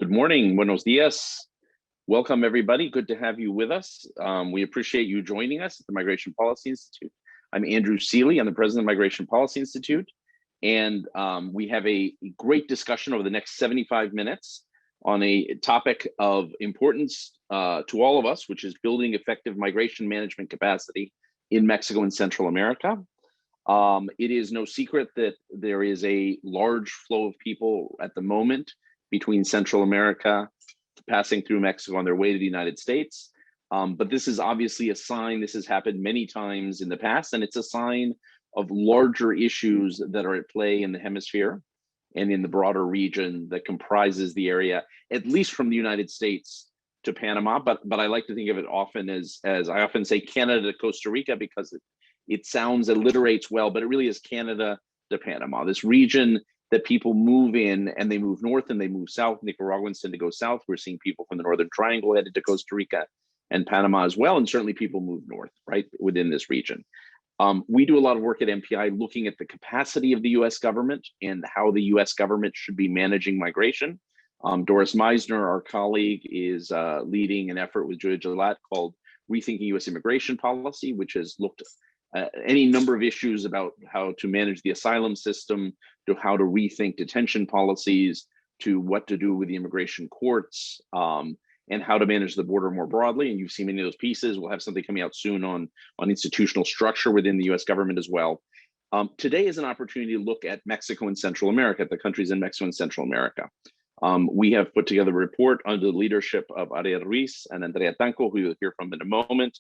Good morning, buenos dias. Welcome, everybody. Good to have you with us. We appreciate you joining us at the Migration Policy Institute. I'm Andrew Seeley. I'm the president of Migration Policy Institute. And we have a great discussion over the next 75 minutes on a topic of importance to all of us, which is building effective migration management capacity in Mexico and Central America. It is no secret that there is a large flow of people at the moment between Central America, passing through Mexico on their way to the United States. But this is obviously a sign, this has happened many times in the past, and it's a sign of larger issues that are at play in the hemisphere and in the broader region that comprises the area, at least from the United States to Panama. But I like to think of it often as I often say, Canada to Costa Rica, because it sounds, alliterates well, but it really is Canada to Panama. This region that people move in, and they move north and they move south. Nicaraguans tend to go south. We're seeing people from the Northern Triangle headed to Costa Rica and Panama as well. And certainly people move north, right, within this region. We do a lot of work at MPI looking at the capacity of the US government and how the US government should be managing migration. Doris Meisner, our colleague, is leading an effort with Julia Gillette called Rethinking US Immigration Policy, which has looked any number of issues about how to manage the asylum system, to how to rethink detention policies, to what to do with the immigration courts, and how to manage the border more broadly. And you've seen many of those pieces. We'll have something coming out soon on institutional structure within the US government as well. Today is an opportunity to look at Mexico and Central America, the countries in Mexico and Central America. We have put together a report under the leadership of Ariel Ruiz and Andrea Tanco, who you'll hear from in a moment.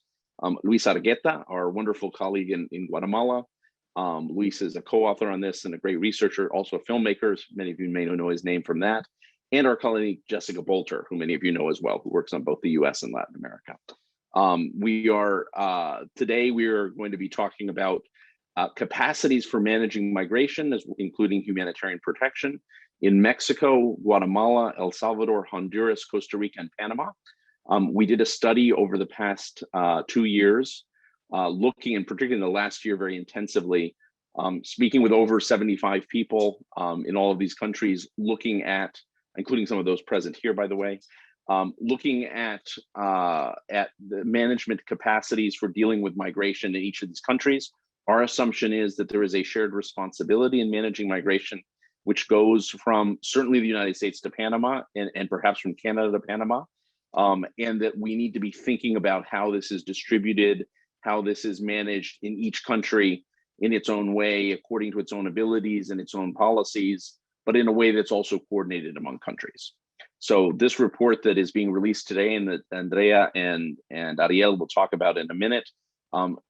Luis Argueta, our wonderful colleague in Guatemala. Luis is a co-author on this and a great researcher, also a filmmaker. Many of you may know his name from that. And our colleague, Jessica Bolter, who many of you know as well, who works on both the US and Latin America. Today we are going to be talking about capacities for managing migration, including humanitarian protection in Mexico, Guatemala, El Salvador, Honduras, Costa Rica, and Panama. We did a study over the past 2 years, looking, and particularly in the last year very intensively, speaking with over 75 people in all of these countries, looking at, including some of those present here, by the way, looking at the management capacities for dealing with migration in each of these countries. Our assumption is that there is a shared responsibility in managing migration, which goes from certainly the United States to Panama and perhaps from Canada to Panama. And that we need to be thinking about how this is distributed, how this is managed in each country in its own way, according to its own abilities and its own policies, but in a way that's also coordinated among countries. So this report that is being released today and that Andrea and Ariel will talk about in a minute,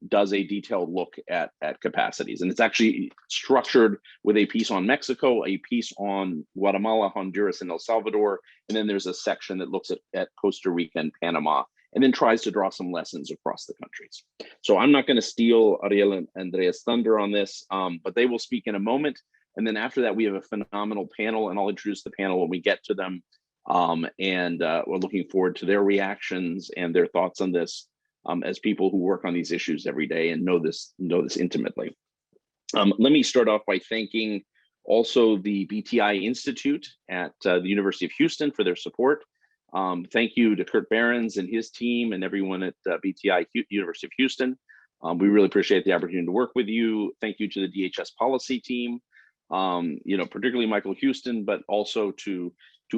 does a detailed look at capacities. And it's actually structured with a piece on Mexico, a piece on Guatemala, Honduras, and El Salvador. And then there's a section that looks at Costa Rica and Panama, and then tries to draw some lessons across the countries. So I'm not going to steal Ariel and Andrea's thunder on this, but they will speak in a moment. And then after that, we have a phenomenal panel, and I'll introduce the panel when we get to them. We're looking forward to their reactions and their thoughts on this. As people who work on these issues every day and know this intimately. Let me start off by thanking also the BTI Institute at the University of Houston for their support. Thank you to Kurt Behrens and his team and everyone at BTI University of Houston. We really appreciate the opportunity to work with you. Thank you to the DHS policy team, particularly Michael Houston, but also to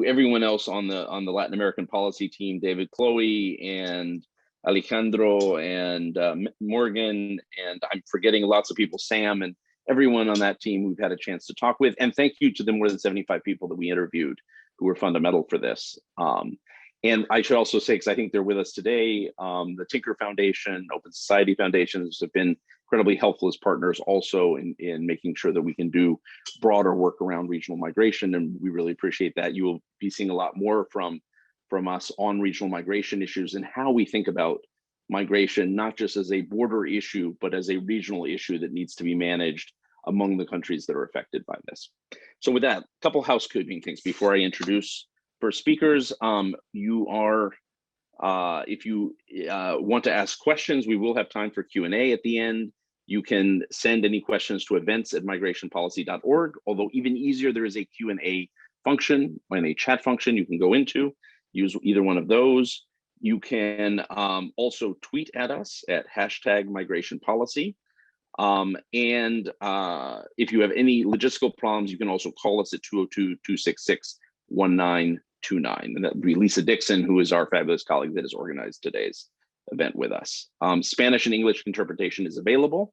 everyone else on the Latin American policy team, David Chloe and Alejandro and Morgan, and I'm forgetting lots of people, Sam and everyone on that team we've had a chance to talk with. And thank you to the more than 75 people that we interviewed who were fundamental for this. And I should also say, because I think they're with us today, the Tinker Foundation, Open Society Foundations have been incredibly helpful as partners also in making sure that we can do broader work around regional migration. And we really appreciate that. You will be seeing a lot more from us on regional migration issues and how we think about migration, not just as a border issue, but as a regional issue that needs to be managed among the countries that are affected by this. So with that, a couple housekeeping things before I introduce first speakers. If you want to ask questions, we will have time for Q&A at the end. You can send any questions to events@migrationpolicy.org, although even easier, there is a Q&A function and a chat function you can go into. Use either one of those. You can also tweet at us at #migration_policy. And if you have any logistical problems, you can also call us at 202-266-1929. And that would be Lisa Dixon, who is our fabulous colleague that has organized today's event with us. Spanish and English interpretation is available.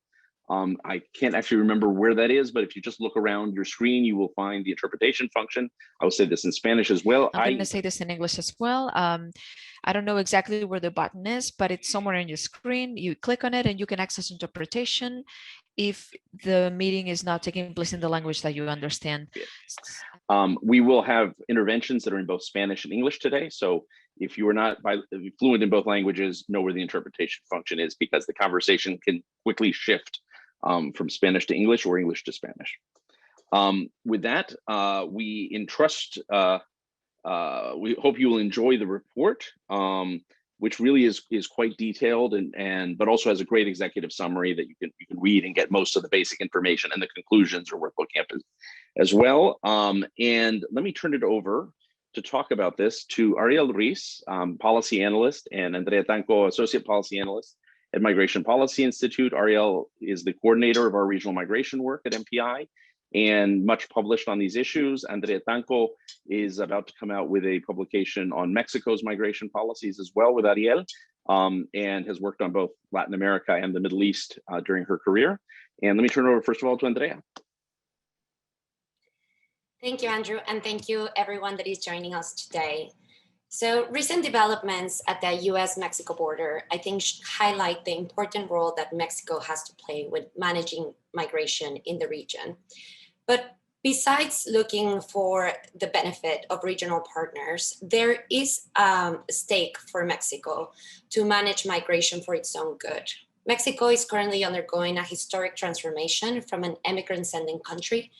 I can't actually remember where that is, but if you just look around your screen, you will find the interpretation function. I will say this in Spanish as well. I'm going to say this in English as well. I don't know exactly where the button is, but it's somewhere on your screen. You click on it and you can access interpretation if the meeting is not taking place in the language that you understand. We will have interventions that are in both Spanish and English today. So if you are not fluent in both languages, know where the interpretation function is, because the conversation can quickly shift from Spanish to English or English to Spanish. With that, we hope you will enjoy the report, which really is quite detailed but also has a great executive summary that you can read and get most of the basic information, and the conclusions are worth looking at as well. And let me turn it over to talk about this to Ariel Ruiz, policy analyst, and Andrea Tanco, associate policy analyst at Migration Policy Institute. Ariel is the coordinator of our regional migration work at MPI and much published on these issues. Andrea Tanco is about to come out with a publication on Mexico's migration policies as well with Ariel, and has worked on both Latin America and the Middle East during her career. And let me turn it over first of all to Andrea. Thank you, Andrew, and thank you everyone that is joining us today. So recent developments at the US-Mexico border, I think, highlight the important role that Mexico has to play with managing migration in the region. But besides looking for the benefit of regional partners, there is a stake for Mexico to manage migration for its own good. Mexico is currently undergoing a historic transformation from an immigrant-sending country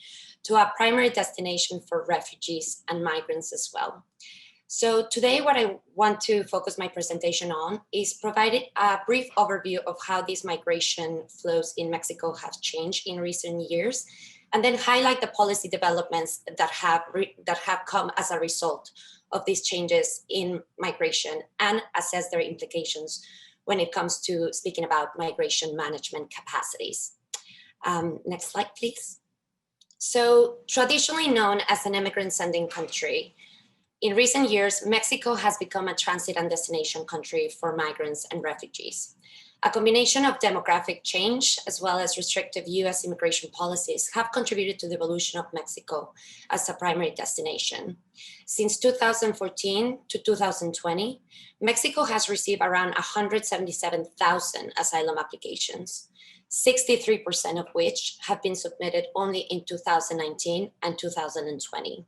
to a primary destination for refugees and migrants as well. So today, what I want to focus my presentation on is providing a brief overview of how these migration flows in Mexico have changed in recent years, and then highlight the policy developments that have come as a result of these changes in migration, and assess their implications when it comes to speaking about migration management capacities. Next slide, please. So traditionally known as an immigrant-sending country, in recent years, Mexico has become a transit and destination country for migrants and refugees. A combination of demographic change as well as restrictive US immigration policies have contributed to the evolution of Mexico as a primary destination. Since 2014 to 2020, Mexico has received around 177,000 asylum applications, 63% of which have been submitted only in 2019 and 2020.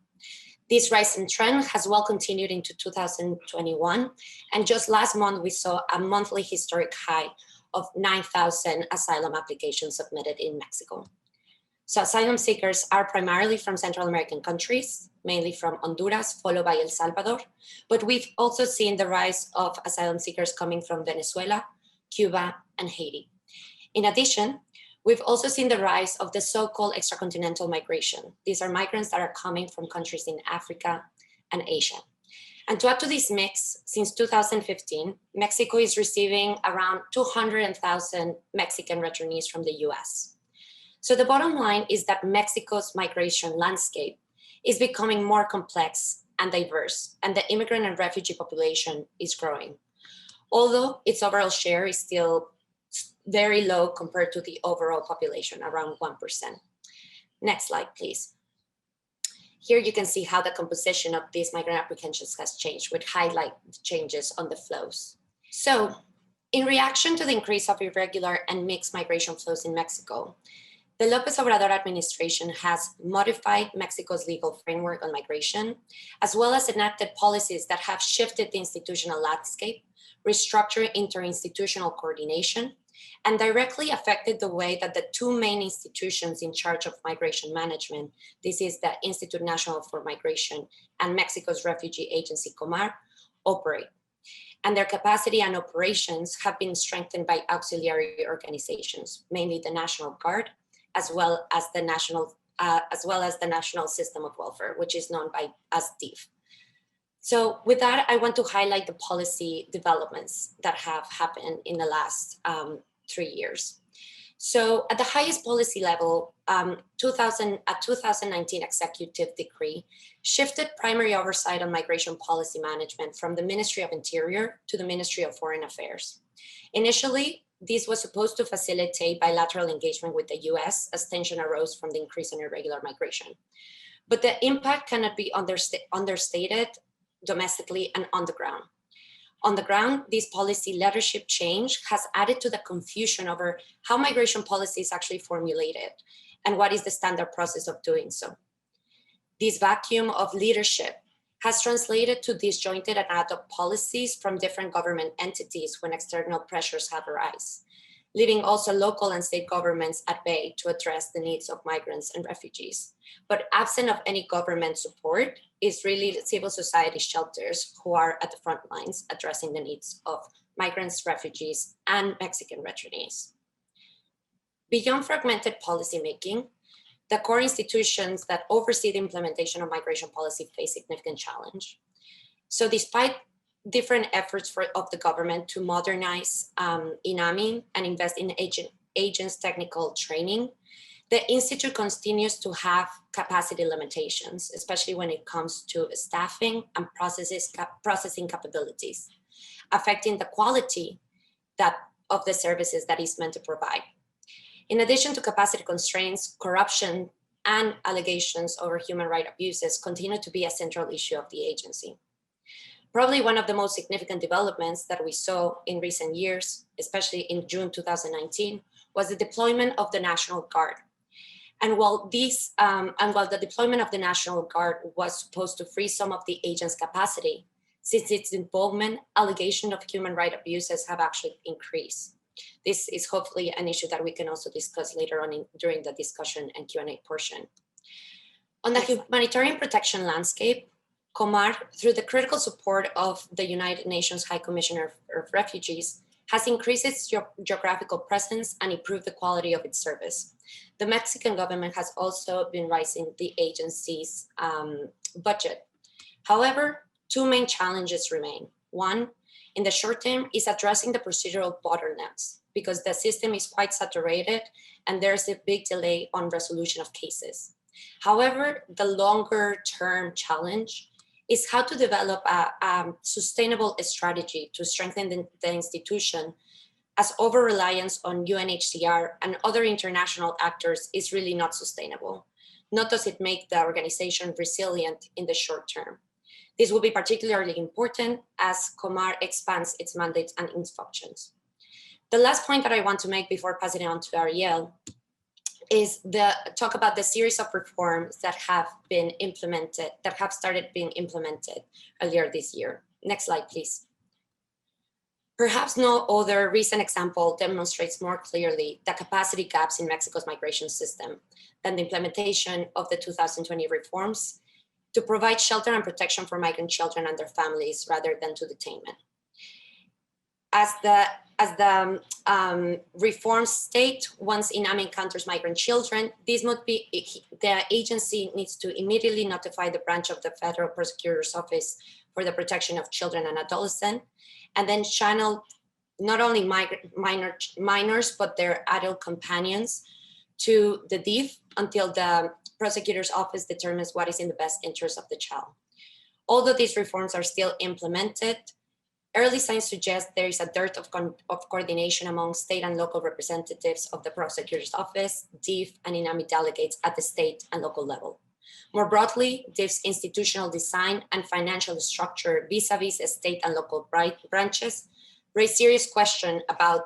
This rising trend has well continued into 2021, and just last month we saw a monthly historic high of 9,000 asylum applications submitted in Mexico. So asylum seekers are primarily from Central American countries, mainly from Honduras, followed by El Salvador, but we've also seen the rise of asylum seekers coming from Venezuela, Cuba, and Haiti. In addition, we've also seen the rise of the so-called extracontinental migration. These are migrants that are coming from countries in Africa and Asia. And to add to this mix, since 2015, Mexico is receiving around 200,000 Mexican returnees from the US. So the bottom line is that Mexico's migration landscape is becoming more complex and diverse, and the immigrant and refugee population is growing. Although its overall share is still very low compared to the overall population, around 1%. Next slide, please. Here you can see how the composition of these migrant applications has changed, which highlight the changes on the flows. So, in reaction to the increase of irregular and mixed migration flows in Mexico, the López Obrador administration has modified Mexico's legal framework on migration, as well as enacted policies that have shifted the institutional landscape, restructured interinstitutional coordination, and directly affected the way that the two main institutions in charge of migration management, this is the Institute National for Migration and Mexico's refugee agency, Kumar, operate. And their capacity and operations have been strengthened by auxiliary organizations, mainly the National Guard, as well as the National as well as the National System of Welfare, which is known as DIF. So with that, I want to highlight the policy developments that have happened in the last 3 years. So at the highest policy level, a 2019 executive decree shifted primary oversight on migration policy management from the Ministry of Interior to the Ministry of Foreign Affairs. Initially, this was supposed to facilitate bilateral engagement with the US as tension arose from the increase in irregular migration. But the impact cannot be understated domestically and on the ground. On the ground, this policy leadership change has added to the confusion over how migration policy is actually formulated and what is the standard process of doing so. This vacuum of leadership has translated to disjointed and ad hoc policies from different government entities when external pressures have arisen, leaving also local and state governments at bay to address the needs of migrants and refugees. But absent of any government support is really civil society shelters who are at the front lines addressing the needs of migrants, refugees, and Mexican returnees. Beyond fragmented policymaking, the core institutions that oversee the implementation of migration policy face significant challenge. So despite different efforts of the government to modernize INAMI and invest in agents' technical training, the Institute continues to have capacity limitations, especially when it comes to staffing and processing capabilities, affecting the quality of the services that it's meant to provide. In addition to capacity constraints, corruption and allegations over human rights abuses continue to be a central issue of the agency. Probably one of the most significant developments that we saw in recent years, especially in June 2019, was the deployment of the National Guard. And while the deployment of the National Guard was supposed to free some of the agent's capacity, since its involvement, allegations of human rights abuses have actually increased. This is hopefully an issue that we can also discuss later on during the discussion and Q&A portion. On the humanitarian protection landscape, Kumar, through the critical support of the United Nations High Commissioner of Refugees, has increased its geographical presence and improved the quality of its service. The Mexican government has also been raising the agency's budget. However, two main challenges remain. One, in the short term, is addressing the procedural bottlenecks because the system is quite saturated and there's a big delay on resolution of cases. However, the longer term challenge is how to develop a sustainable strategy to strengthen the institution, as over-reliance on UNHCR and other international actors is really not sustainable. Nor does it make the organization resilient in the short term. This will be particularly important as Kumar expands its mandates and its functions. The last point that I want to make before passing it on to Ariel is talk about the series of reforms that have been implemented, that have started being implemented earlier this year. Next slide, please. Perhaps no other recent example demonstrates more clearly the capacity gaps in Mexico's migration system than the implementation of the 2020 reforms to provide shelter and protection for migrant children and their families rather than to detainment. As the reforms state, once INAMI encounters migrant children, the agency needs to immediately notify the branch of the Federal Prosecutor's Office for the Protection of Children and Adolescents, and then channel not only minors, but their adult companions to the DIF until the prosecutor's office determines what is in the best interest of the child. Although these reforms are still implemented, early signs suggest there is a dearth of coordination among state and local representatives of the prosecutor's office, DIF, and INAMI delegates at the state and local level. More broadly, DIF's institutional design and financial structure vis-a-vis state and local branches raise serious questions about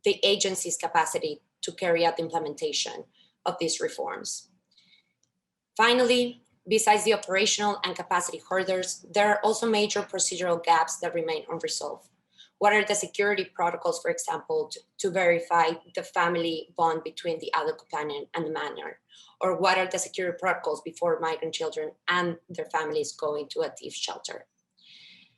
the agency's capacity to carry out the implementation of these reforms. Finally, besides the operational and capacity hurdles, there are also major procedural gaps that remain unresolved. What are the security protocols, for example, to verify the family bond between the adult companion and the minor? Or what are the security protocols before migrant children and their families go into a DIF shelter?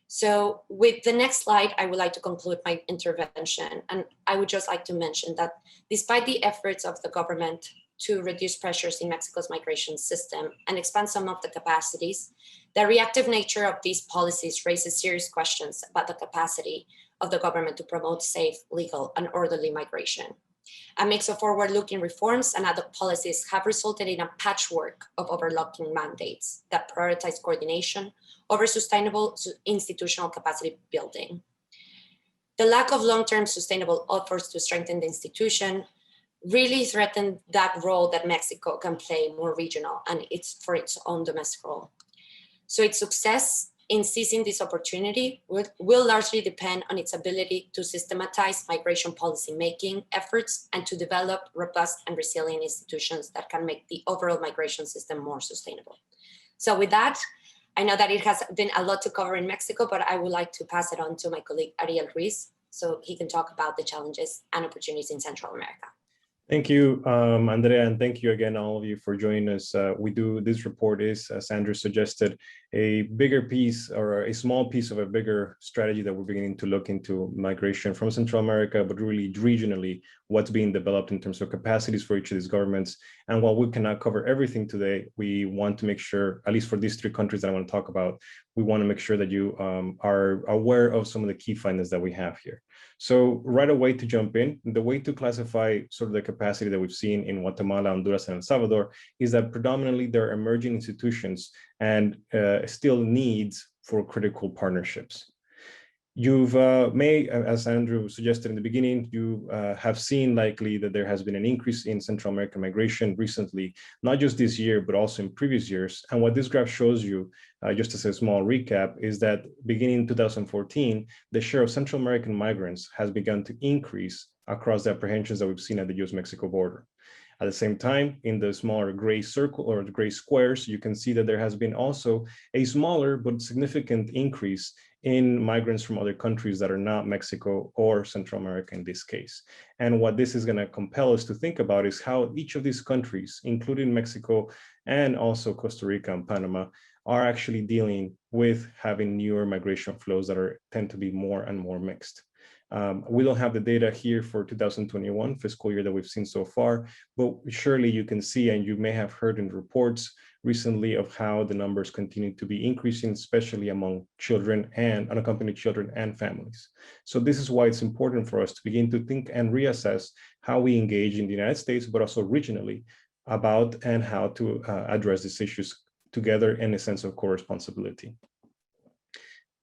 So with the next slide, I would like to conclude my intervention. And I would just like to mention that despite the efforts of the government to reduce pressures in Mexico's migration system and expand some of the capacities, the reactive nature of these policies raises serious questions about the capacity of the government to promote safe, legal, and orderly migration. A mix of forward-looking reforms and ad hoc policies have resulted in a patchwork of overlapping mandates that prioritize coordination over sustainable institutional capacity building. The lack of long-term sustainable efforts to strengthen the institution really threaten that role that Mexico can play more regional and it's for its own domestic role. So its success in seizing this opportunity will largely depend on its ability to systematize migration policy making efforts and to develop robust and resilient institutions that can make the overall migration system more sustainable. So with that, I know that it has been a lot to cover in Mexico, but I would like to pass it on to my colleague Ariel Ruiz so he can talk about the challenges and opportunities in Central America. Thank you, Andrea, and thank you again, all of you, for joining us. This report is, as Andrew suggested, a bigger piece or a small piece of a bigger strategy that we're beginning to look into migration from Central America, but really regionally, what's being developed in terms of capacities for each of these governments. And while we cannot cover everything today, we want to make sure, at least for these three countries that I want to talk about, we want to make sure that you are aware of some of the key findings that we have here. So right away to jump in, the way to classify sort of the capacity that we've seen in Guatemala, Honduras, and El Salvador is that predominantly they're emerging institutions and still needs for critical partnerships. You've as Andrew suggested in the beginning, you have seen likely that there has been an increase in Central American migration recently, not just this year, but also in previous years. And what this graph shows you, just as a small recap, is that beginning in 2014, the share of Central American migrants has begun to increase across the apprehensions that we've seen at the US-Mexico border. At the same time, in the smaller gray circle or the gray squares, you can see that there has been also a smaller but significant increase in migrants from other countries that are not Mexico or Central America in this case. And what this is going to compel us to think about is how each of these countries, including Mexico and also Costa Rica and Panama, are actually dealing with having newer migration flows that tend to be more and more mixed. We don't have the data here for 2021 fiscal year that we've seen so far, but surely you can see, and you may have heard in reports recently of how the numbers continue to be increasing, especially among children and unaccompanied children and families. So this is why it's important for us to begin to think and reassess how we engage in the United States, but also regionally about and how to address these issues together in a sense of co-responsibility.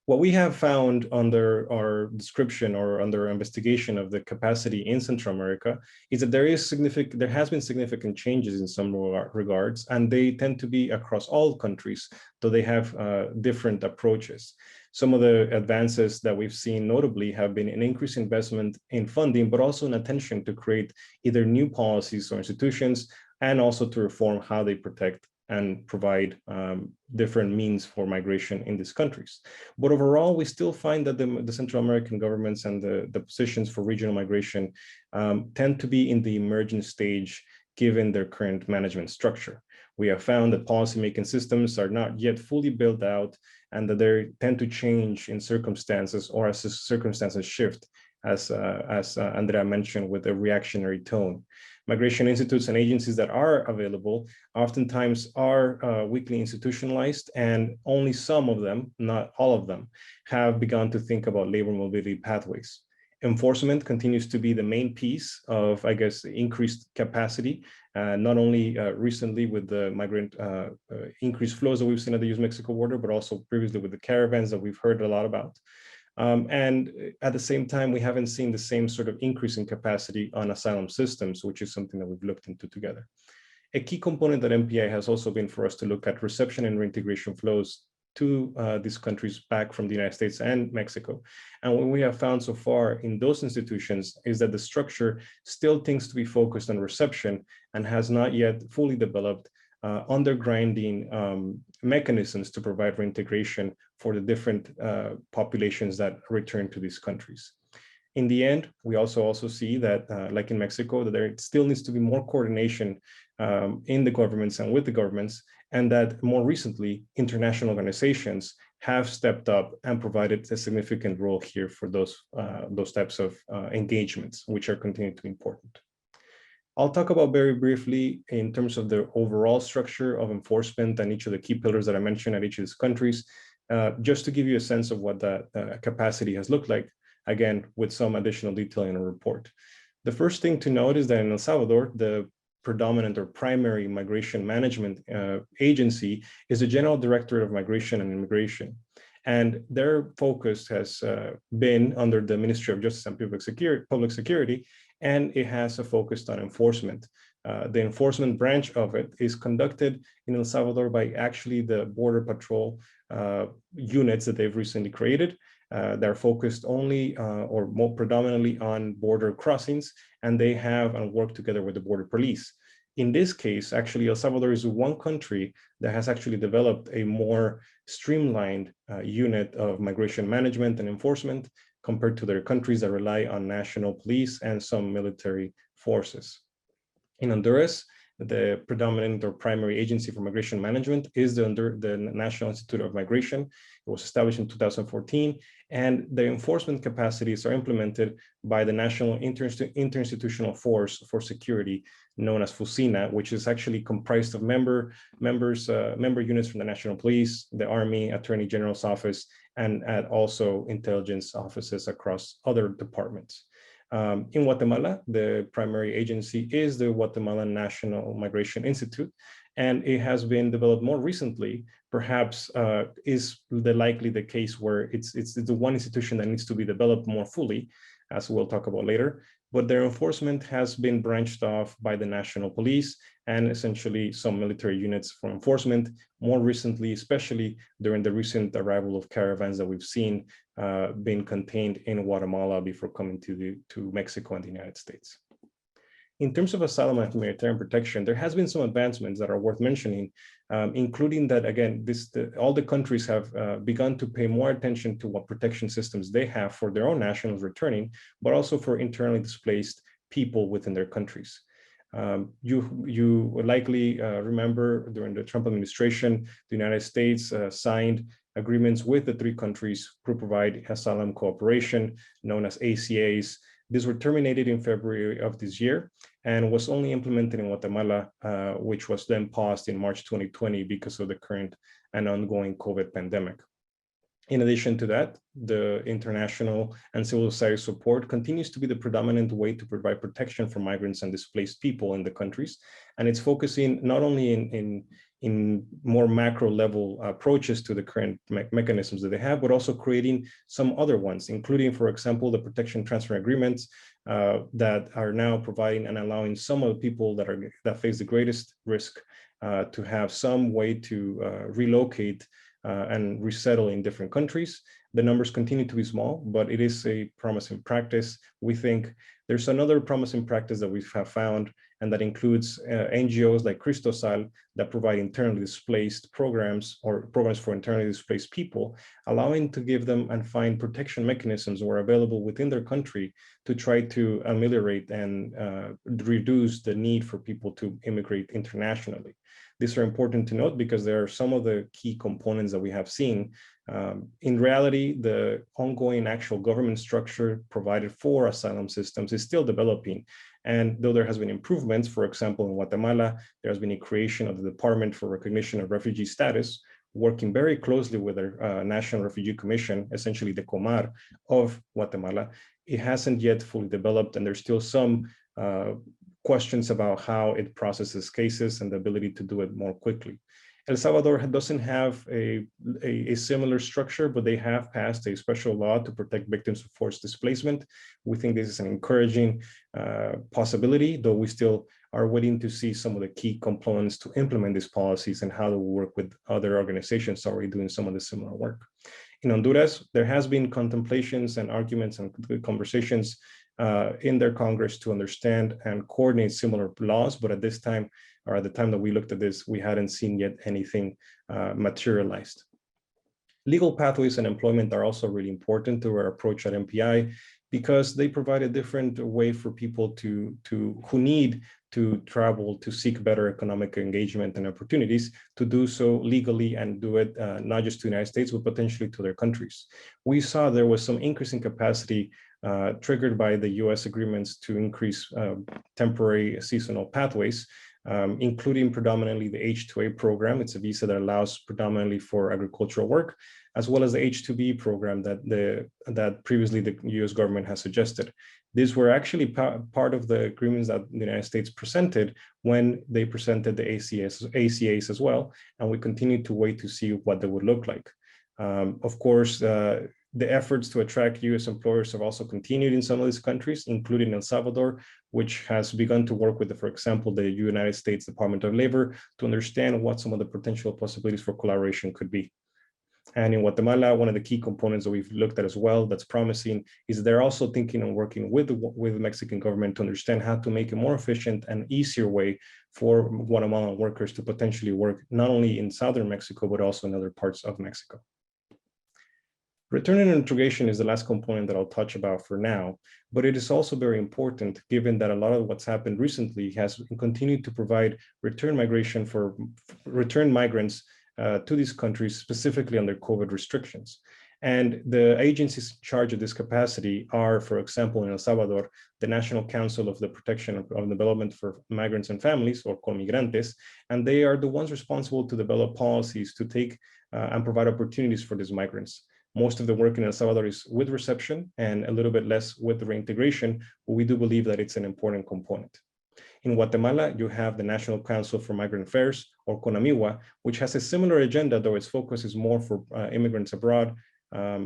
What we have found under our description or under our investigation of the capacity in Central America is that there has been significant changes in some regards, and they tend to be across all countries, though they have different approaches. Some of the advances that we've seen notably have been an increased investment in funding, but also an attention to create either new policies or institutions, and also to reform how they protect and provide different means for migration in these countries. But overall, we still find that the Central American governments and the positions for regional migration tend to be in the emergent stage given their current management structure. We have found that policymaking systems are not yet fully built out and that they tend to change in circumstances or as the circumstances shift, as Andrea mentioned, with a reactionary tone. Migration institutes and agencies that are available oftentimes are weakly institutionalized, and only some of them, not all of them, have begun to think about labor mobility pathways. Enforcement continues to be the main piece of, I guess, increased capacity, not only recently with the migrant increased flows that we've seen at the US-Mexico border, but also previously with the caravans that we've heard a lot about. And at the same time, we haven't seen the same sort of increase in capacity on asylum systems, which is something that we've looked into together. A key component that MPI has also been for us to look at reception and reintegration flows to these countries back from the United States and Mexico. And what we have found so far in those institutions is that the structure still tends to be focused on reception and has not yet fully developed undergrinding mechanisms to provide reintegration for the different populations that return to these countries. In the end, we also see that, like in Mexico, that there still needs to be more coordination in the governments and with the governments, and that more recently, international organizations have stepped up and provided a significant role here for those types of engagements, which are continuing to be important. I'll talk about very briefly in terms of the overall structure of enforcement and each of the key pillars that I mentioned at each of these countries, just to give you a sense of what that capacity has looked like, again, with some additional detail in a report. The first thing to note is that in El Salvador, the predominant or primary migration management agency is the General Directorate of Migration and Immigration. And their focus has been under the Ministry of Justice and Public Security, and it has a focus on enforcement. The enforcement branch of it is conducted in El Salvador by actually the Border Patrol units that they've recently created. They're focused only or more predominantly on border crossings, and they have and work together with the border police. In this case, actually, El Salvador is one country that has actually developed a more streamlined unit of migration management and enforcement compared to their countries that rely on national police and some military forces. In Honduras, the predominant or primary agency for migration management is the National Institute of Migration. It was established in 2014, and the enforcement capacities are implemented by the National Interinstitutional Force for Security, known as FUSINA, which is actually comprised of member units from the National Police, the Army, Attorney General's Office, and also intelligence offices across other departments. In Guatemala, the primary agency is the Guatemalan National Migration Institute, and it has been developed more recently, perhaps is likely the case where it's the one institution that needs to be developed more fully, as we'll talk about later. But their enforcement has been branched off by the National Police and essentially some military units for enforcement, more recently, especially during the recent arrival of caravans that we've seen being contained in Guatemala before coming to Mexico and the United States. In terms of asylum and humanitarian protection, there has been some advancements that are worth mentioning, including that, again, all the countries have begun to pay more attention to what protection systems they have for their own nationals returning, but also for internally displaced people within their countries. You likely remember during the Trump administration, the United States signed agreements with the three countries who provide asylum cooperation, known as ACAs. These were terminated in February of this year and was only implemented in Guatemala, which was then paused in March 2020 because of the current and ongoing COVID pandemic. In addition to that, the international and civil society support continues to be the predominant way to provide protection for migrants and displaced people in the countries. And it's focusing not only in more macro level approaches to the current mechanisms that they have, but also creating some other ones, including, for example, the protection transfer agreements that are now providing and allowing some of the people that face the greatest risk to have some way to relocate and resettle in different countries. The numbers continue to be small, but it is a promising practice. We think there's another promising practice that we have found, and that includes NGOs like Cristosal that provide internally displaced programs or programs for internally displaced people, allowing to give them and find protection mechanisms where available within their country to try to ameliorate and reduce the need for people to immigrate internationally. These are important to note because they are some of the key components that we have seen. In reality, the ongoing actual government structure provided for asylum systems is still developing. And though there has been improvements, for example, in Guatemala, there has been a creation of the Department for Recognition of Refugee Status, working very closely with the National Refugee Commission, essentially the Kumar of Guatemala. It hasn't yet fully developed, and there's still some questions about how it processes cases and the ability to do it more quickly. El Salvador doesn't have a similar structure, but they have passed a special law to protect victims of forced displacement. We think this is an encouraging possibility, though we still are waiting to see some of the key components to implement these policies and how to work with other organizations already doing some of the similar work. In Honduras, there has been contemplations and arguments and conversations in their Congress to understand and coordinate similar laws, but at this time, or at the time that we looked at this, we hadn't seen yet anything materialized. Legal pathways and employment are also really important to our approach at MPI because they provide a different way for people who need to travel to seek better economic engagement and opportunities to do so legally and do it not just to the United States, but potentially to their countries. We saw there was some increase in capacity triggered by the US agreements to increase temporary seasonal pathways, including predominantly the H-2A program. It's a visa that allows predominantly for agricultural work, as well as the H-2B program that previously the US government has suggested. These were actually part of the agreements that the United States presented when they presented the ACAs as well, and we continue to wait to see what they would look like. Of course, the efforts to attract US employers have also continued in some of these countries, including El Salvador, which has begun to work with, for example, the United States Department of Labor to understand what some of the potential possibilities for collaboration could be. And in Guatemala, one of the key components that we've looked at as well that's promising is they're also thinking and working with the Mexican government to understand how to make a more efficient and easier way for Guatemalan workers to potentially work not only in southern Mexico, but also in other parts of Mexico. Return and integration is the last component that I'll touch about for now, but it is also very important given that a lot of what's happened recently has continued to provide return migration for return migrants to these countries, specifically under COVID restrictions. And the agencies in charge of this capacity are, for example, in El Salvador, the National Council of the Protection of Development for Migrants and Families, or CONMIGRANTES, and they are the ones responsible to develop policies to take and provide opportunities for these migrants. Most of the work in El Salvador is with reception and a little bit less with reintegration, but we do believe that it's an important component. In Guatemala, you have the National Council for Migrant Affairs, or CONAMIGUA, which has a similar agenda, though its focus is more for immigrants abroad,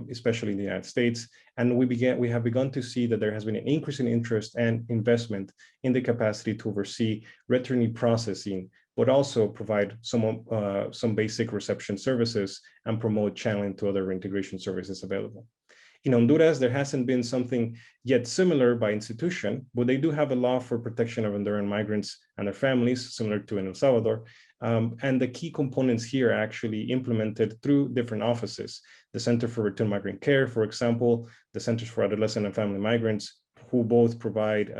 especially in the United States. And we have begun to see that there has been an increase in interest and investment in the capacity to oversee returnee processing, but also provide some basic reception services and promote channeling to other integration services available. In Honduras, there hasn't been something yet similar by institution, but they do have a law for protection of Honduran migrants and their families, similar to in El Salvador. And the key components here are actually implemented through different offices. The Center for Return Migrant Care, for example, the Centers for Adolescent and Family Migrants, who both provide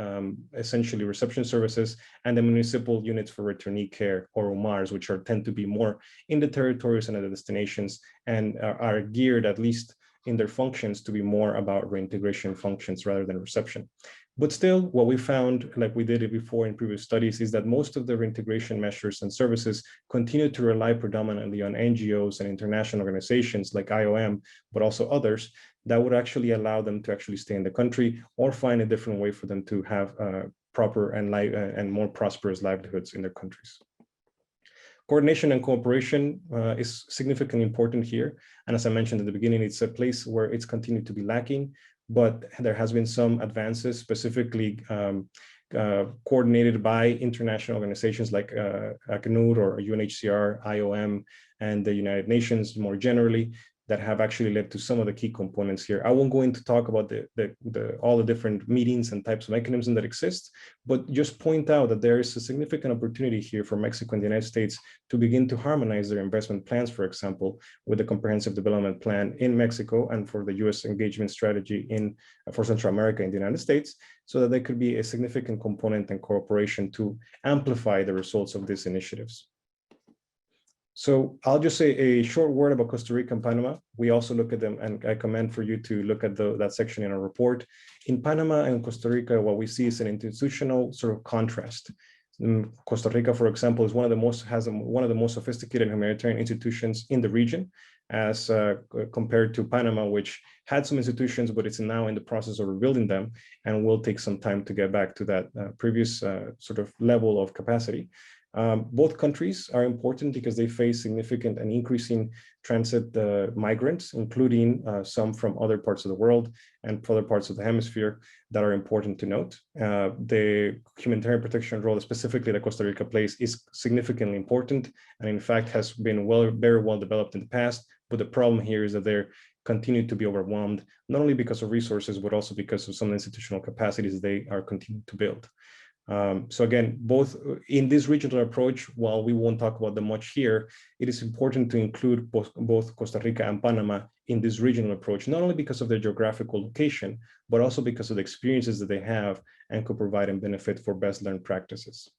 essentially reception services, and the municipal units for returnee care, or UMARs, which tend to be more in the territories and at the destinations, and are geared, at least in their functions, to be more about reintegration functions rather than reception. But still, what we found, like we did it before in previous studies, is that most of the reintegration measures and services continue to rely predominantly on NGOs and international organizations like IOM, but also others that would actually allow them to actually stay in the country or find a different way for them to have proper and more prosperous livelihoods in their countries. Coordination and cooperation is significantly important here. And as I mentioned at the beginning, it's a place where it's continued to be lacking, but there has been some advances, specifically coordinated by international organizations like ACNUR or UNHCR, IOM, and the United Nations more generally, that have actually led to some of the key components here. I won't go into talk about all the different meetings and types of mechanisms that exist, but just point out that there is a significant opportunity here for Mexico and the United States to begin to harmonize their investment plans, for example, with the Comprehensive Development Plan in Mexico and for the US engagement strategy for Central America in the United States, so that there could be a significant component and cooperation to amplify the results of these initiatives. So I'll just say a short word about Costa Rica and Panama. We also look at them, and I commend for you to look at that section in our report. In Panama and Costa Rica, what we see is an institutional sort of contrast. Costa Rica, for example, is one of the most sophisticated humanitarian institutions in the region, as compared to Panama, which had some institutions, but it's now in the process of rebuilding them, and will take some time to get back to that previous sort of level of capacity. Both countries are important because they face significant and increasing transit migrants, including some from other parts of the world and other parts of the hemisphere that are important to note. The humanitarian protection role, specifically that Costa Rica plays, is significantly important, and in fact has been very well developed in the past. But the problem here is that they're continue to be overwhelmed, not only because of resources, but also because of some institutional capacities they are continuing to build. So again, both in this regional approach, while we won't talk about them much here, it is important to include both Costa Rica and Panama in this regional approach, not only because of their geographical location, but also because of the experiences that they have and could provide and benefit for best learned practices.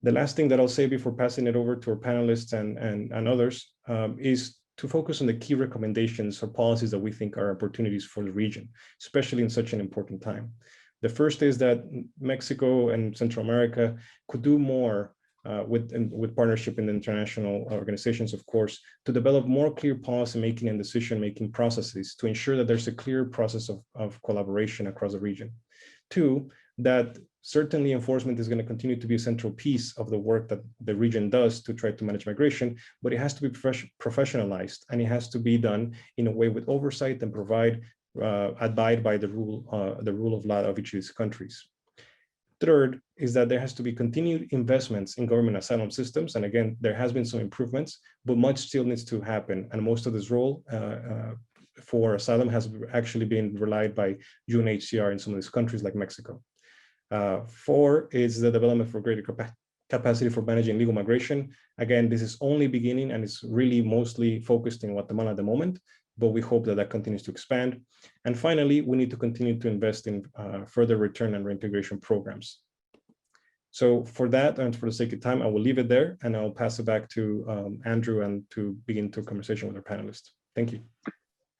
The last thing that I'll say before passing it over to our panelists and others is to focus on the key recommendations or policies that we think are opportunities for the region, especially in such an important time. The first is that Mexico and Central America could do more with partnership in the international organizations, of course, to develop more clear policy-making and decision-making processes to ensure that there's a clear process of collaboration across the region. Two, that certainly enforcement is going to continue to be a central piece of the work that the region does to try to manage migration, but it has to be professionalized, and it has to be done in a way with oversight and abide by the rule of law of each of these countries. Third is that there has to be continued investments in government asylum systems. And again, there has been some improvements, but much still needs to happen. And most of this role for asylum has actually been relied by UNHCR in some of these countries like Mexico. Four is the development for greater capacity for managing legal migration. Again, this is only beginning and it's really mostly focused in Guatemala at the moment, but we hope that that continues to expand. And finally, we need to continue to invest in further return and reintegration programs. So for that, and for the sake of time, I will leave it there, and I'll pass it back to Andrew and to begin to conversation with our panelists. Thank you.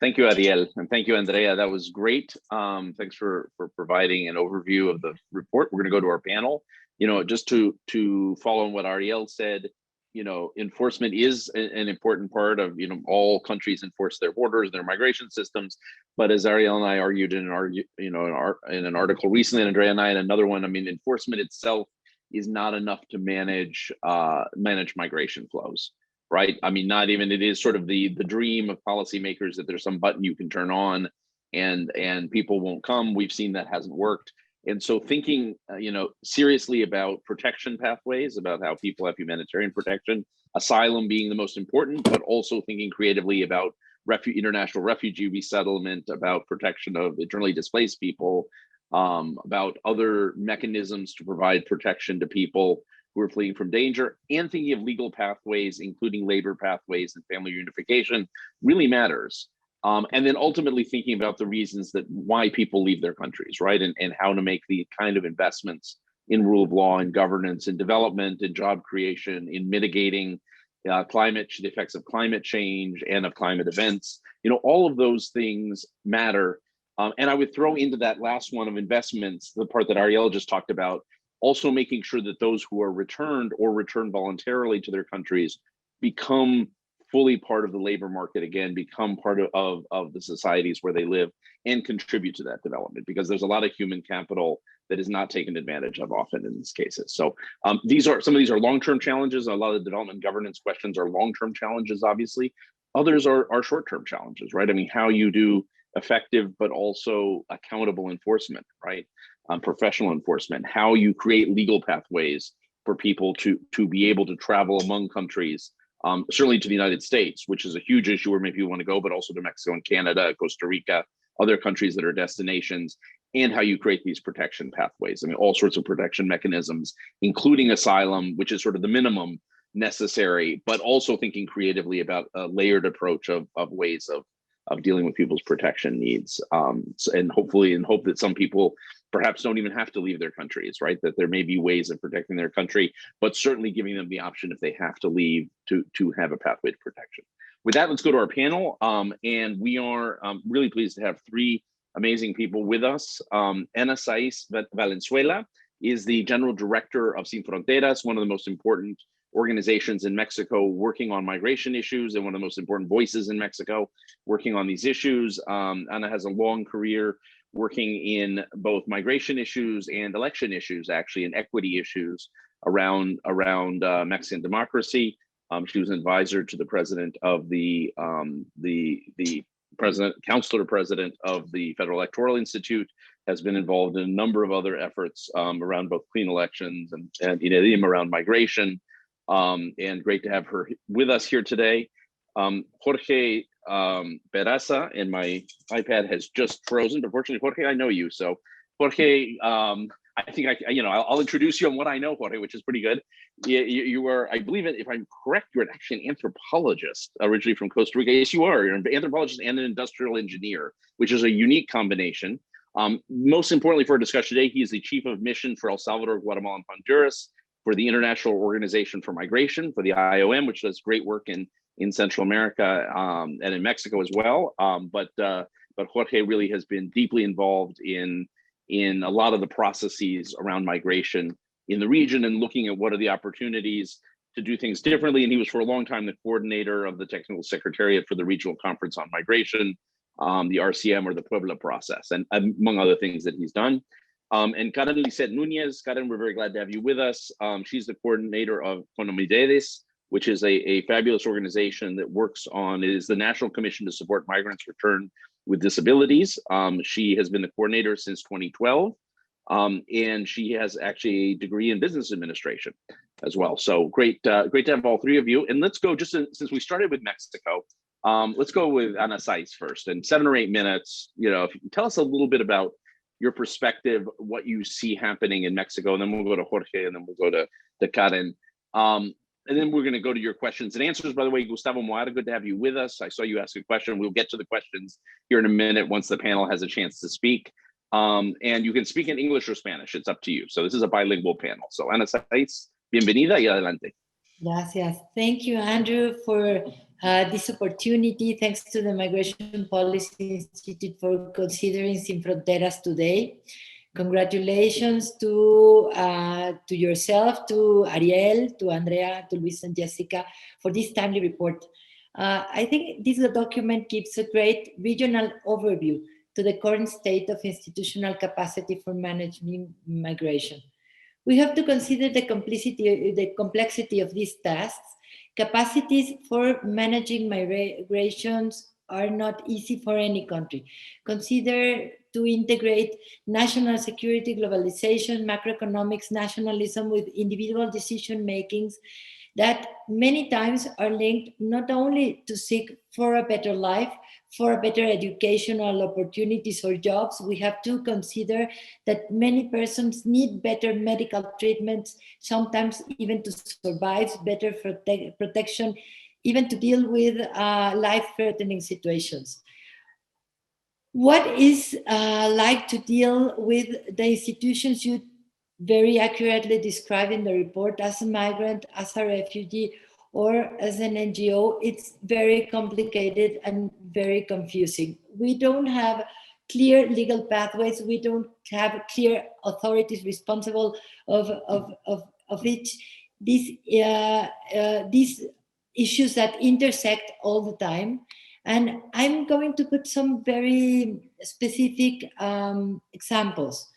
Thank you, Ariel, and thank you, Andrea. That was great. Thanks for providing an overview of the report. We're going to go to our panel. You know, just to follow on what Ariel said, you know, enforcement is an important part of, you know, all countries enforce their borders, their migration systems. But as Ariel and I argued in an article recently, and Andrea and I in another one, I mean, enforcement itself is not enough to manage migration flows, right? I mean, not even, it is sort of the dream of policymakers that there's some button you can turn on and people won't come. We've seen that hasn't worked. And so thinking, you know, seriously about protection pathways, about how people have humanitarian protection, asylum being the most important, but also thinking creatively about international refugee resettlement, about protection of internally displaced people, about other mechanisms to provide protection to people who are fleeing from danger, and thinking of legal pathways, including labor pathways and family reunification, really matters. And then ultimately thinking about the reasons that why people leave their countries, right? And how to make the kind of investments in rule of law and governance and development and job creation, in mitigating the effects of climate change and of climate events. You know, all of those things matter. And I would throw into that last one of investments, the part that Ariel just talked about, also making sure that those who are returned or return voluntarily to their countries become fully part of the labor market again, become part of the societies where they live and contribute to that development, because there's a lot of human capital that is not taken advantage of often in these cases. So some of these are long-term challenges. A lot of the development governance questions are long-term challenges, obviously. Others are short-term challenges, right? I mean, how you do effective but also accountable enforcement, right? Professional enforcement, how you create legal pathways for people to be able to travel among countries, certainly to the United States, which is a huge issue where maybe you want to go, but also to Mexico and Canada, Costa Rica, other countries that are destinations, and how you create these protection pathways. I mean, all sorts of protection mechanisms, including asylum, which is sort of the minimum necessary, but also thinking creatively about a layered approach of ways of dealing with people's protection needs. And hopefully, and hope that some people perhaps don't even have to leave their countries, right? That there may be ways of protecting their country, but certainly giving them the option if they have to leave to have a pathway to protection. With that, let's go to our panel. And we are really pleased to have three amazing people with us. Ana Saiz Valenzuela is the General Director of Sin Fronteras, one of the most important organizations in Mexico working on migration issues and one of the most important voices in Mexico working on these issues. Ana has a long career working in both migration issues and election issues, actually, and equity issues around Mexican democracy. She was an advisor to the president of the counselor president of the Federal Electoral Institute, has been involved in a number of other efforts around both clean elections and around migration. And great to have her with us here today. Jorge Peraza, and my iPad has just frozen, but fortunately, Jorge, I know you. So Jorge, I think I'll introduce you on what I know, Jorge, which is pretty good. You were, I believe, if I'm correct, you're actually an anthropologist originally from Costa Rica. Yes, you are. You're an anthropologist and an industrial engineer, which is a unique combination. Most importantly for our discussion today, he is the chief of mission for El Salvador, Guatemala, and Honduras for the International Organization for Migration, for the IOM, which does great work in in Central America and in Mexico as well. But Jorge really has been deeply involved in a lot of the processes around migration in the region and looking at what are the opportunities to do things differently. And he was for a long time the coordinator of the technical secretariat for the Regional Conference on Migration, the RCM or the Puebla process, and among other things that he's done. And Karen Lisette Nunez, Karen, we're very glad to have you with us. She's the coordinator of Humanitarian, which is a fabulous organization that works on, it is the National Commission to Support Migrants Return with Disabilities. She has been the coordinator since 2012. And she has actually a degree in business administration as well. So great to have all three of you. And let's go, just since we started with Mexico, let's go with Ana Saiz first. In 7 or 8 minutes, if you can tell us a little bit about your perspective, what you see happening in Mexico, and then we'll go to Jorge, and then we'll go to Karen. And then we're going to go to your questions and answers. By the way, Gustavo Moara, good to have you with us. I saw you ask a question. We'll get to the questions here in a minute once the panel has a chance to speak. And you can speak in English or Spanish. It's up to you. So this is a bilingual panel. So Ana Saiz, bienvenida y adelante. Gracias. Thank you, Andrew, for this opportunity. Thanks to the Migration Policy Institute for considering Sin Fronteras today. Congratulations to yourself, to Ariel, to Andrea, to Luis and Jessica for this timely report. I think this document gives a great regional overview to the current state of institutional capacity for managing migration. We have to consider the complexity of these tasks. Capacities for managing migrations are not easy for any country. Consider to integrate national security, globalization, macroeconomics, nationalism with individual decision makings that many times are linked not only to seek for a better life, for a better educational opportunities or jobs. We have to consider that many persons need better medical treatments, sometimes even to survive, better protection, even to deal with life-threatening situations. What is like to deal with the institutions you very accurately described in the report as a migrant, as a refugee, or as an NGO? It's very complicated and very confusing. We don't have clear legal pathways. We don't have clear authorities responsible of each. These issues that intersect all the time. And I'm going to put some very specific examples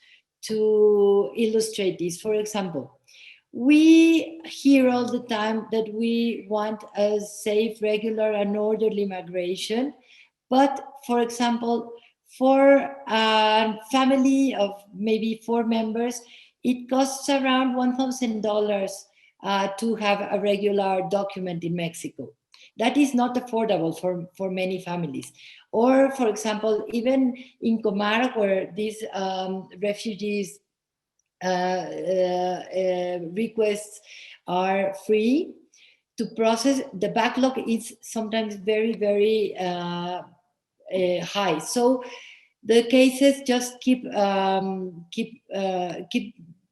to illustrate this. For example, we hear all the time that we want a safe, regular, and orderly migration. But for example, for a family of maybe 4 members, it costs around $1,000 to have a regular document in Mexico. That is not affordable for many families. Or, for example, even in Kumar, where these refugees requests are free to process, the backlog is sometimes very, very high. So the cases just keep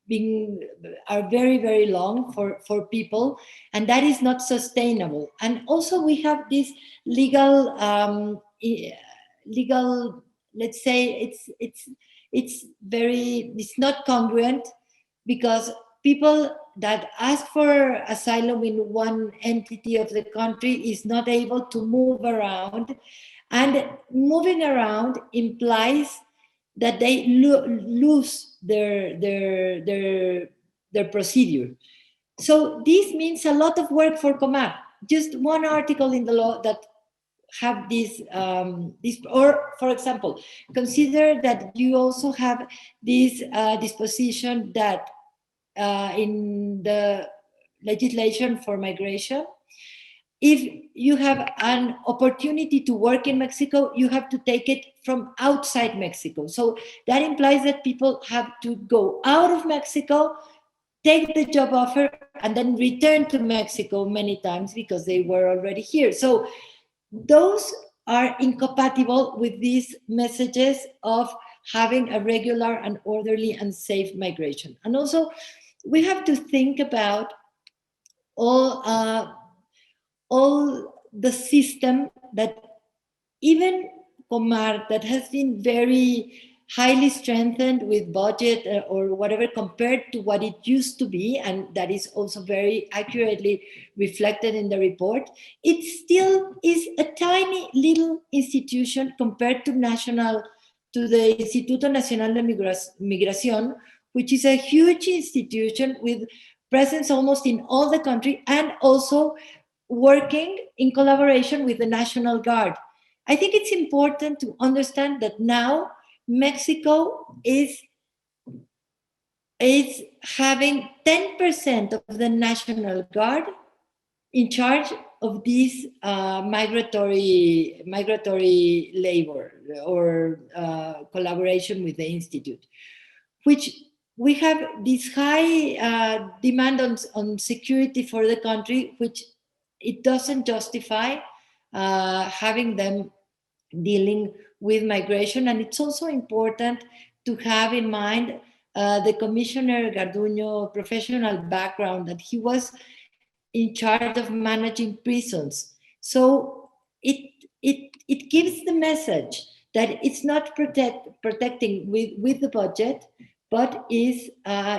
being are very, very long for people, and that is not sustainable. And also we have this legal, let's say it's not congruent, because people that ask for asylum in one entity of the country is not able to move around, and moving around implies that they lose their procedure. So this means a lot of work for Kumar. Just one article in the law that have this, or for example, consider that you also have this disposition that in the legislation for migration, if you have an opportunity to work in Mexico, you have to take it from outside Mexico. So that implies that people have to go out of Mexico, take the job offer, and then return to Mexico many times because they were already here. So those are incompatible with these messages of having a regular and orderly and safe migration. And also, we have to think about all the system that even Kumar, that has been very highly strengthened with budget or whatever compared to what it used to be, and that is also very accurately reflected in the report, it still is a tiny little institution compared to the Instituto Nacional de Migración, which is a huge institution with presence almost in all the country and also working in collaboration with the National Guard. I think it's important to understand that now Mexico is having 10% of the National Guard in charge of this migratory labor or collaboration with the Institute, which we have this high demand on security for the country, which it doesn't justify having them dealing with migration. And it's also important to have in mind the Commissioner Garduño professional background, that he was in charge of managing prisons. So it gives the message that it's not protecting with the budget, but is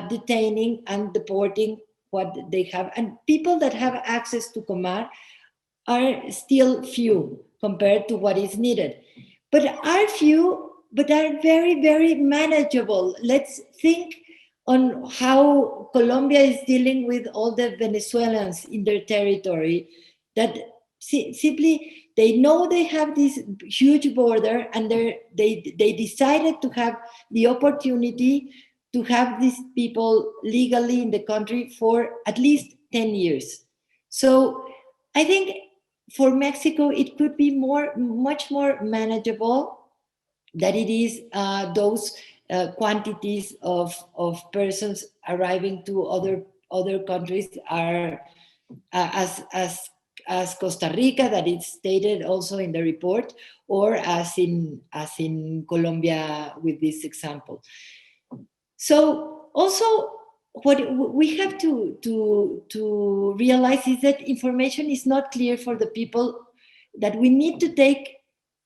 detaining and deporting what they have. And people that have access to Kumar are still few compared to what is needed, but are few, but are very, very manageable. Let's think on how Colombia is dealing with all the Venezuelans in their territory, that simply they know they have this huge border, and they decided to have the opportunity to have these people legally in the country for at least 10 years. So I think for Mexico, it could be much more manageable that it is those quantities of persons arriving to other countries are as Costa Rica, that it's stated also in the report, or as in Colombia with this example. So also, what we have to realize is that information is not clear for the people, that we need to take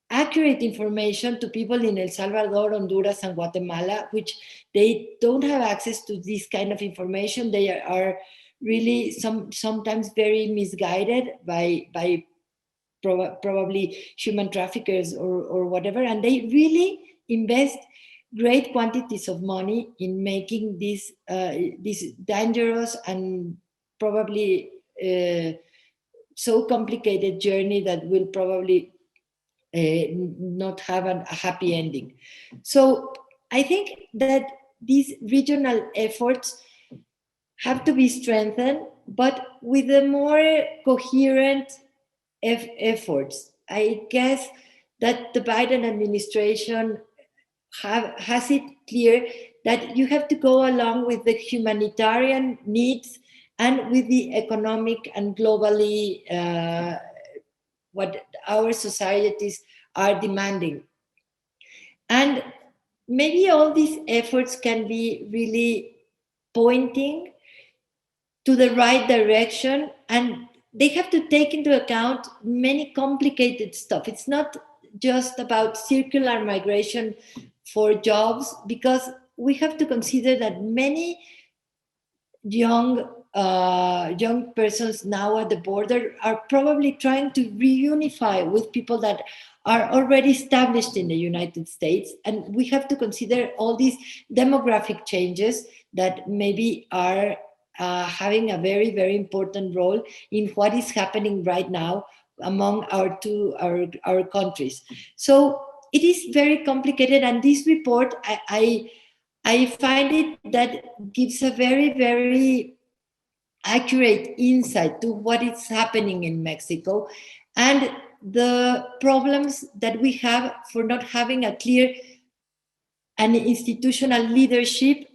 accurate information to people in El Salvador, Honduras, and Guatemala, which they don't have access to this kind of information. They are really sometimes very misguided by probably human traffickers or whatever, and they really invest great quantities of money in making this dangerous and probably so complicated journey that will probably not have a happy ending. So I think that these regional efforts have to be strengthened, but with a more coherent efforts. I guess that the Biden administration has it clear that you have to go along with the humanitarian needs and with the economic and globally what our societies are demanding. And maybe all these efforts can be really pointing to the right direction, and they have to take into account many complicated stuff. It's not just about circular migration for jobs, because we have to consider that many young persons now at the border are probably trying to reunify with people that are already established in the United States. And we have to consider all these demographic changes that maybe are having a very, very important role in what is happening right now among our countries. So it is very complicated, and this report, I find it that gives a very, very accurate insight to what is happening in Mexico and the problems that we have for not having a clear and institutional leadership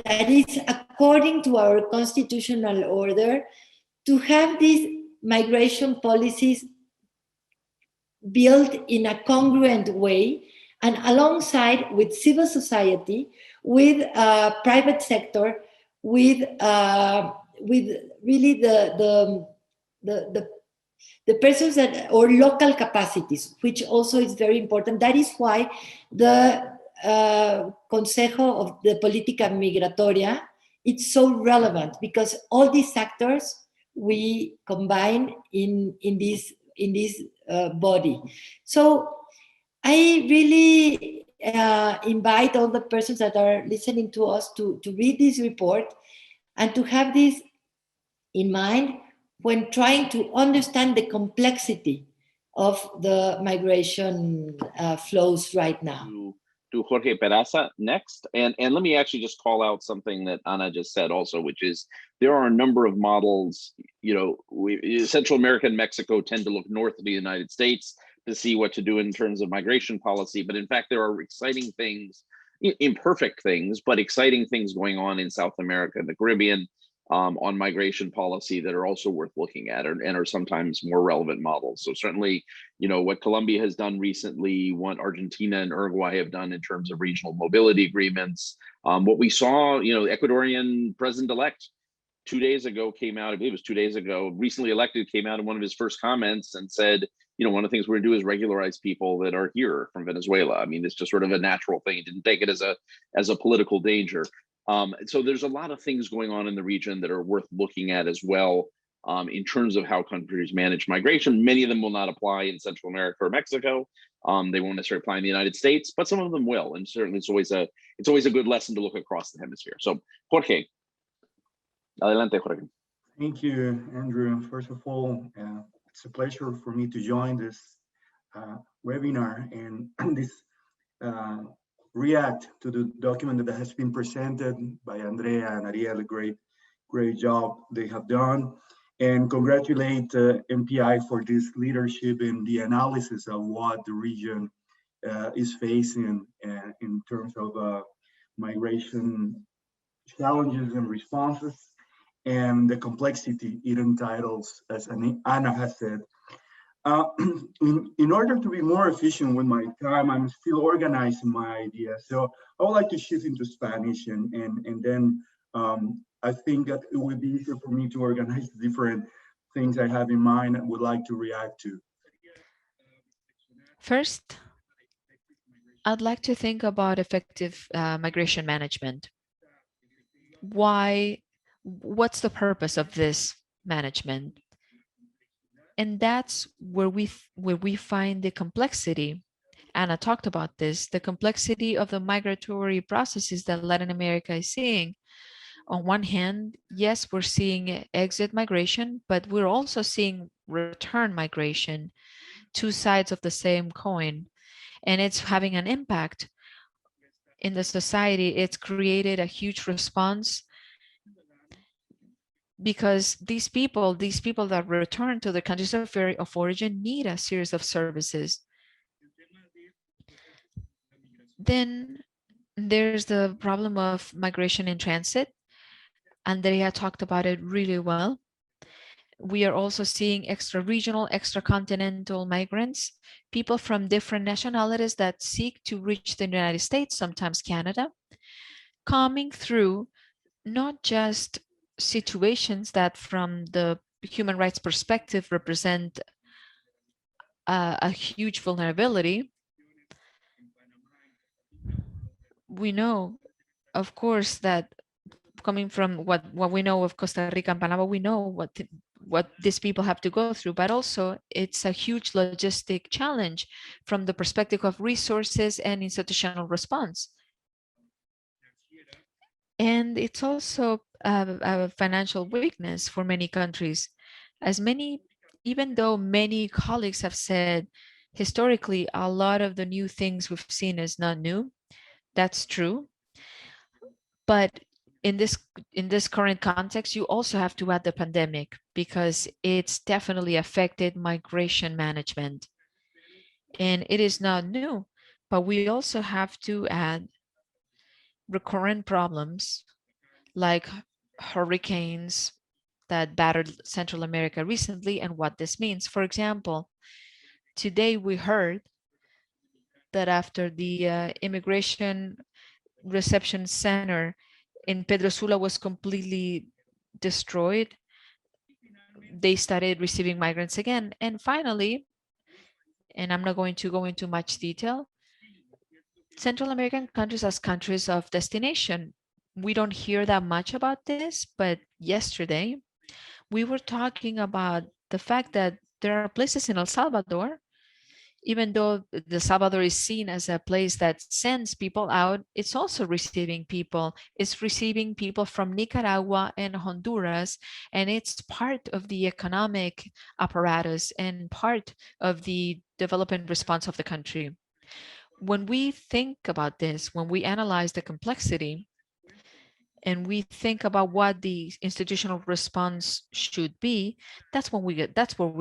that is according to our constitutional order, to have these migration policies built in a congruent way, and alongside with civil society, with private sector, with really the the persons that, or local capacities, which also is very important. That is why the Consejo of the Política Migratoria, it's so relevant, because all these actors we combine in this body. So I really invite all the persons that are listening to us to read this report and to have this in mind when trying to understand the complexity of the migration flows right now. To Jorge Peraza next. And let me actually just call out something that Ana just said also, which is there are a number of models, Central America and Mexico tend to look north of the United States to see what to do in terms of migration policy. But in fact, there are exciting things, imperfect things, but exciting things going on in South America and the Caribbean on migration policy that are also worth looking at and are sometimes more relevant models. So certainly, what Colombia has done recently, what Argentina and Uruguay have done in terms of regional mobility agreements, what we saw, Ecuadorian president-elect 2 days ago came out, I believe it was 2 days ago, recently elected, came out in one of his first comments and said, one of the things we're gonna do is regularize people that are here from Venezuela. I mean, it's just sort of a natural thing. He didn't take it as a political danger. So there's a lot of things going on in the region that are worth looking at as well in terms of how countries manage migration. Many of them will not apply in Central America or Mexico. They won't necessarily apply in the United States, but some of them will. And certainly it's always a good lesson to look across the hemisphere. So Jorge, adelante, Jorge. Thank you, Andrew. First of all, it's a pleasure for me to join this webinar and this react to the document that has been presented by Andrea and Ariel. A great job they have done, and congratulate MPI for this leadership in the analysis of what the region is facing in terms of migration challenges and responses, and the complexity it entitles, as Ana has said. In order to be more efficient with my time, I'm still organizing my ideas. So I would like to shift into Spanish, and then I think that it would be easier for me to organize the different things I have in mind and would like to react to. First, I'd like to think about effective migration management. What's the purpose of this management? And that's where we find the complexity. Anna talked about this, the complexity of the migratory processes that Latin America is seeing. On one hand, yes, we're seeing exit migration, but we're also seeing return migration, two sides of the same coin. And it's having an impact in the society. It's created a huge response because these people that return to their countries of origin need a series of services. Then there's the problem of migration in transit. Andrea talked about it really well. We are also seeing extra-regional, extra-continental migrants, people from different nationalities that seek to reach the United States, sometimes Canada, coming through not just situations that from the human rights perspective represent a huge vulnerability. We know, of course, that coming from what we know of Costa Rica and Panama, we know what these people have to go through, but also it's a huge logistic challenge from the perspective of resources and institutional response. And it's also a financial weakness for many countries. Even though many colleagues have said, historically, a lot of the new things we've seen is not new. That's true. But in this current context, you also have to add the pandemic because it's definitely affected migration management. And it is not new, but we also have to add recurrent problems like hurricanes that battered Central America recently and what this means. For example, today we heard that after the immigration reception center in Pedro Sula was completely destroyed, they started receiving migrants again. And finally, and I'm not going to go into much detail, Central American countries as countries of destination. We don't hear that much about this, but yesterday we were talking about the fact that there are places in El Salvador, even though El Salvador is seen as a place that sends people out, it's also receiving people. It's receiving people from Nicaragua and Honduras, and it's part of the economic apparatus and part of the development response of the country. When we think about this, when we analyze the complexity, and we think about what the institutional response should be, that's where we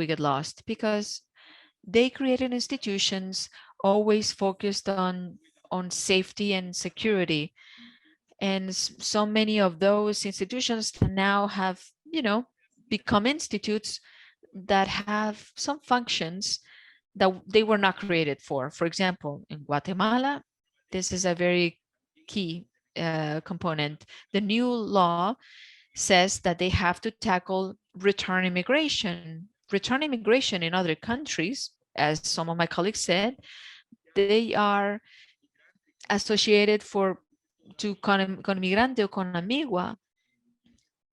get lost, because they created institutions always focused on safety and security. And so many of those institutions now have, become institutes that have some functions that they were not created for. For example, in Guatemala, this is a very key component. The new law says that they have to tackle return immigration. Return immigration in other countries, as some of my colleagues said, they are associated con migrante o con amigua,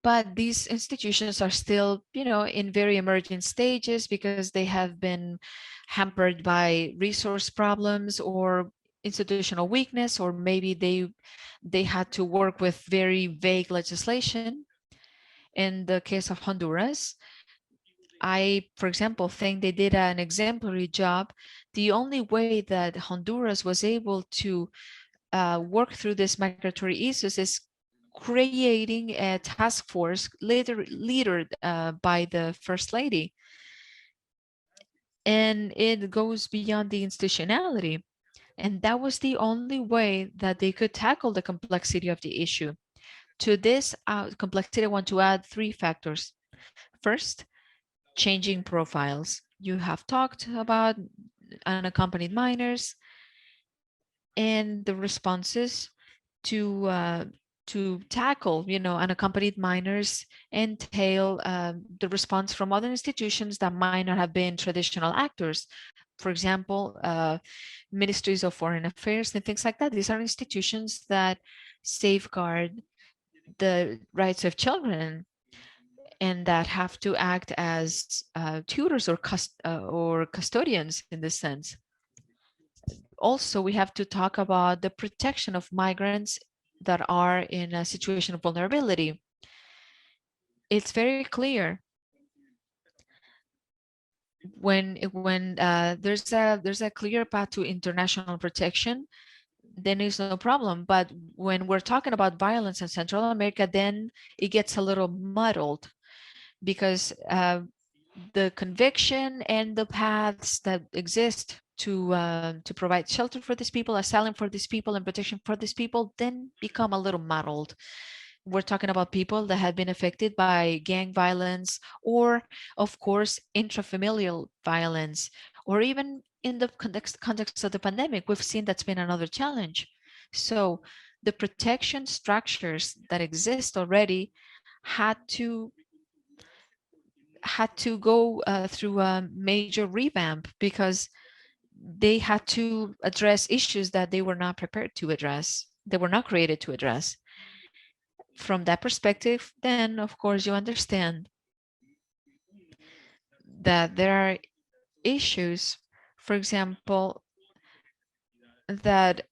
but these institutions are still, in very emergent stages because they have been hampered by resource problems or institutional weakness, or maybe they had to work with very vague legislation. In the case of Honduras, I, for example, think they did an exemplary job. The only way that Honduras was able to work through this migratory issues is creating a task force leader by the First Lady. And it goes beyond the institutionality. And that was the only way that they could tackle the complexity of the issue. To this complexity, I want to add 3 factors. First, changing profiles. You have talked about unaccompanied minors, and the responses to tackle, unaccompanied minors entail the response from other institutions that might not have been traditional actors. For example, ministries of foreign affairs and things like that. These are institutions that safeguard the rights of children and that have to act as tutors or custodians in this sense. Also, we have to talk about the protection of migrants that are in a situation of vulnerability. It's very clear when there's a clear path to international protection, then there's no problem. But when we're talking about violence in Central America, then it gets a little muddled, because the conviction and the paths that exist to provide shelter for these people, asylum for these people, and protection for these people then become a little muddled. We're talking about people that have been affected by gang violence, or of course intrafamilial violence, or even in the context of the pandemic, we've seen that's been another challenge. So the protection structures that exist already had to go through a major revamp, because they had to address issues that they were not prepared to address. They were not created to address. From that perspective, then of course you understand that there are issues, for example, that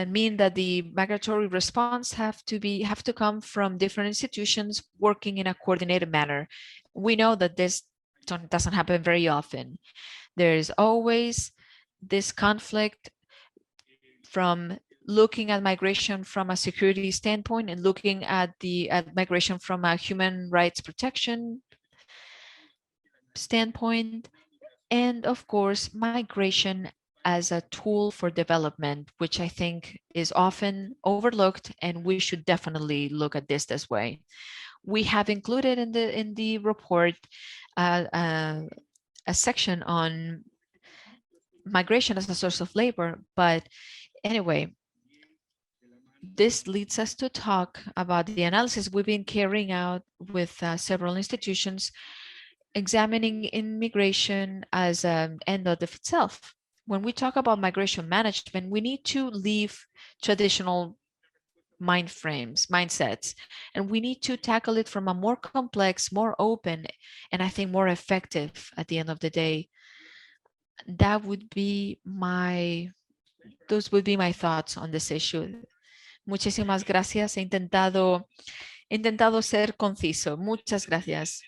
mean that the migratory response have to come from different institutions working in a coordinated manner. We know that this doesn't happen very often. There is always this conflict from looking at migration from a security standpoint and looking at migration from a human rights protection standpoint, and of course migration as a tool for development, which I think is often overlooked, and we should definitely look at this way. We have included in the report a section on migration as a source of labor, but anyway, this leads us to talk about the analysis we've been carrying out with several institutions examining immigration as an end of itself. When we talk about migration management, we need to leave traditional mindsets, and we need to tackle it from a more complex, more open, and I think more effective at the end of the day. That would be those would be my thoughts on this issue. Muchísimas gracias. He intentado ser conciso. Muchas gracias.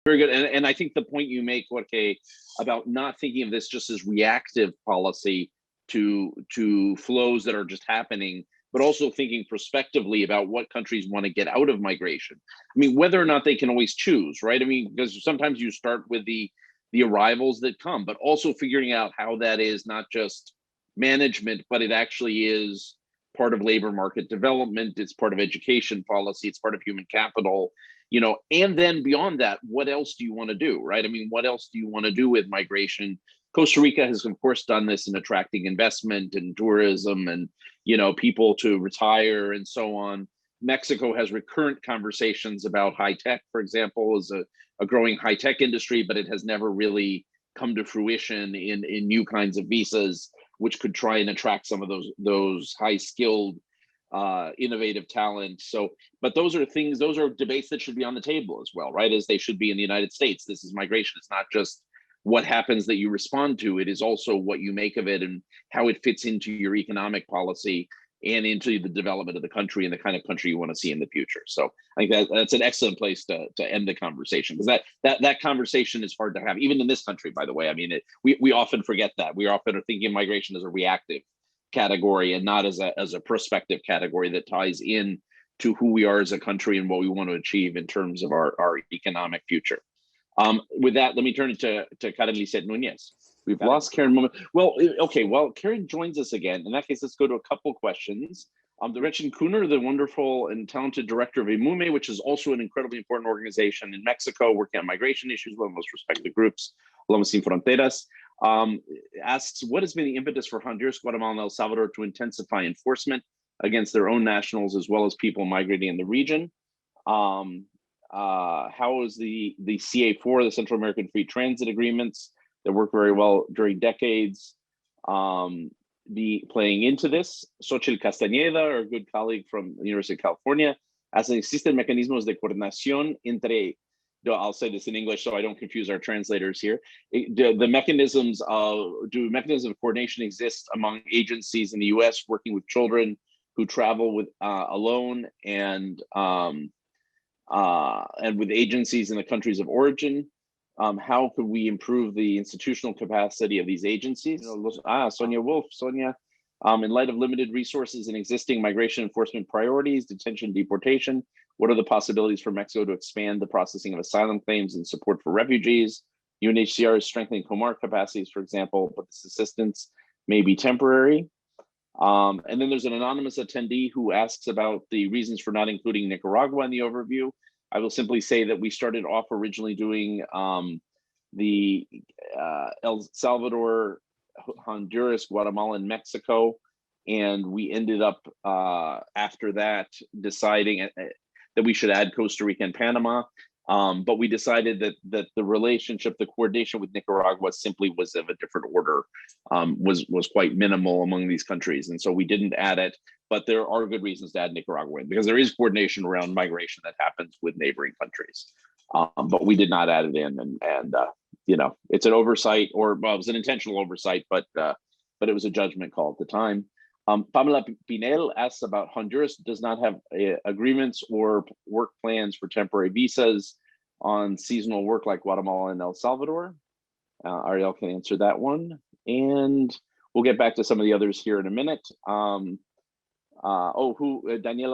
Very good. And I think the point you make, Jorge, about not thinking of this just as reactive policy to flows that are just happening, but also thinking prospectively about what countries want to get out of migration. I mean, whether or not they can always choose, right? I mean, because sometimes you start with the arrivals that come, but also figuring out how that is not just management, but it actually is part of labor market development, it's part of education policy, it's part of human capital, you know, and then beyond that, what else do you want to do, right? I mean, what else do you want to do with migration? Costa Rica has, of course, done this in attracting investment and tourism and, you know, people to retire and so on. Mexico has recurrent conversations about high tech, for example, is a growing high tech industry, but it has never really come to fruition in new kinds of visas, which could try and attract some of those high skilled, innovative talent. So, but those are debates that should be on the table as well, right? As they should be in the United States. This is migration. It's not just what happens that you respond to. It is also what you make of it and how it fits into your economic policy and into the development of the country and the kind of country you want to see in the future. So I think that's an excellent place to end the conversation, because that conversation is hard to have, even in this country, by the way. I mean, we often forget that. We often are thinking of migration as a reactive category and not as a prospective category that ties in to who we are as a country and what we want to achieve in terms of our economic future. With that, let me turn it to Karen Lisette Nunez. We've lost Karen moment. Well, okay, well, Karen joins us again. In that case, let's go to a couple questions. The Gretchen Kuhner, the wonderful and talented director of IMUME, which is also an incredibly important organization in Mexico, working on migration issues, one of the most respected groups, Alumnos Sin Fronteras, asks, what has been the impetus for Honduras, Guatemala, and El Salvador to intensify enforcement against their own nationals, as well as people migrating in the region? How is the CA4, the Central American Free Transit Agreements, that worked very well during decades, be playing into this? Xochitl Castañeda, our good colleague from the University of California, as existen mecanismos de coordinación entre, I'll say this in English so I don't confuse our translators here. Do mechanisms of coordination exist among agencies in the US working with children who travel with alone and with agencies in the countries of origin? How could we improve the institutional capacity of these agencies? Sonia Wolf, in light of limited resources and existing migration enforcement priorities, detention, deportation, what are the possibilities for Mexico to expand the processing of asylum claims and support for refugees? UNHCR is strengthening Kumar capacities, for example, but this assistance may be temporary. And then there's an anonymous attendee who asks about the reasons for not including Nicaragua in the overview. I will simply say that we started off originally doing the El Salvador, Honduras, Guatemala, and Mexico. And we ended up after that deciding that we should add Costa Rica and Panama. But we decided that the relationship, the coordination with Nicaragua simply was of a different order, was quite minimal among these countries. And so we didn't add it, but there are good reasons to add Nicaragua in, because there is coordination around migration that happens with neighboring countries. But we did not add it in, and you know, it's an oversight, or well, it was an intentional oversight, but it was a judgment call at the time. Pamela Pinel asks about Honduras does not have agreements or work plans for temporary visas on seasonal work like Guatemala and El Salvador. Ariel can answer that one. And we'll get back to some of the others here in a minute. Daniela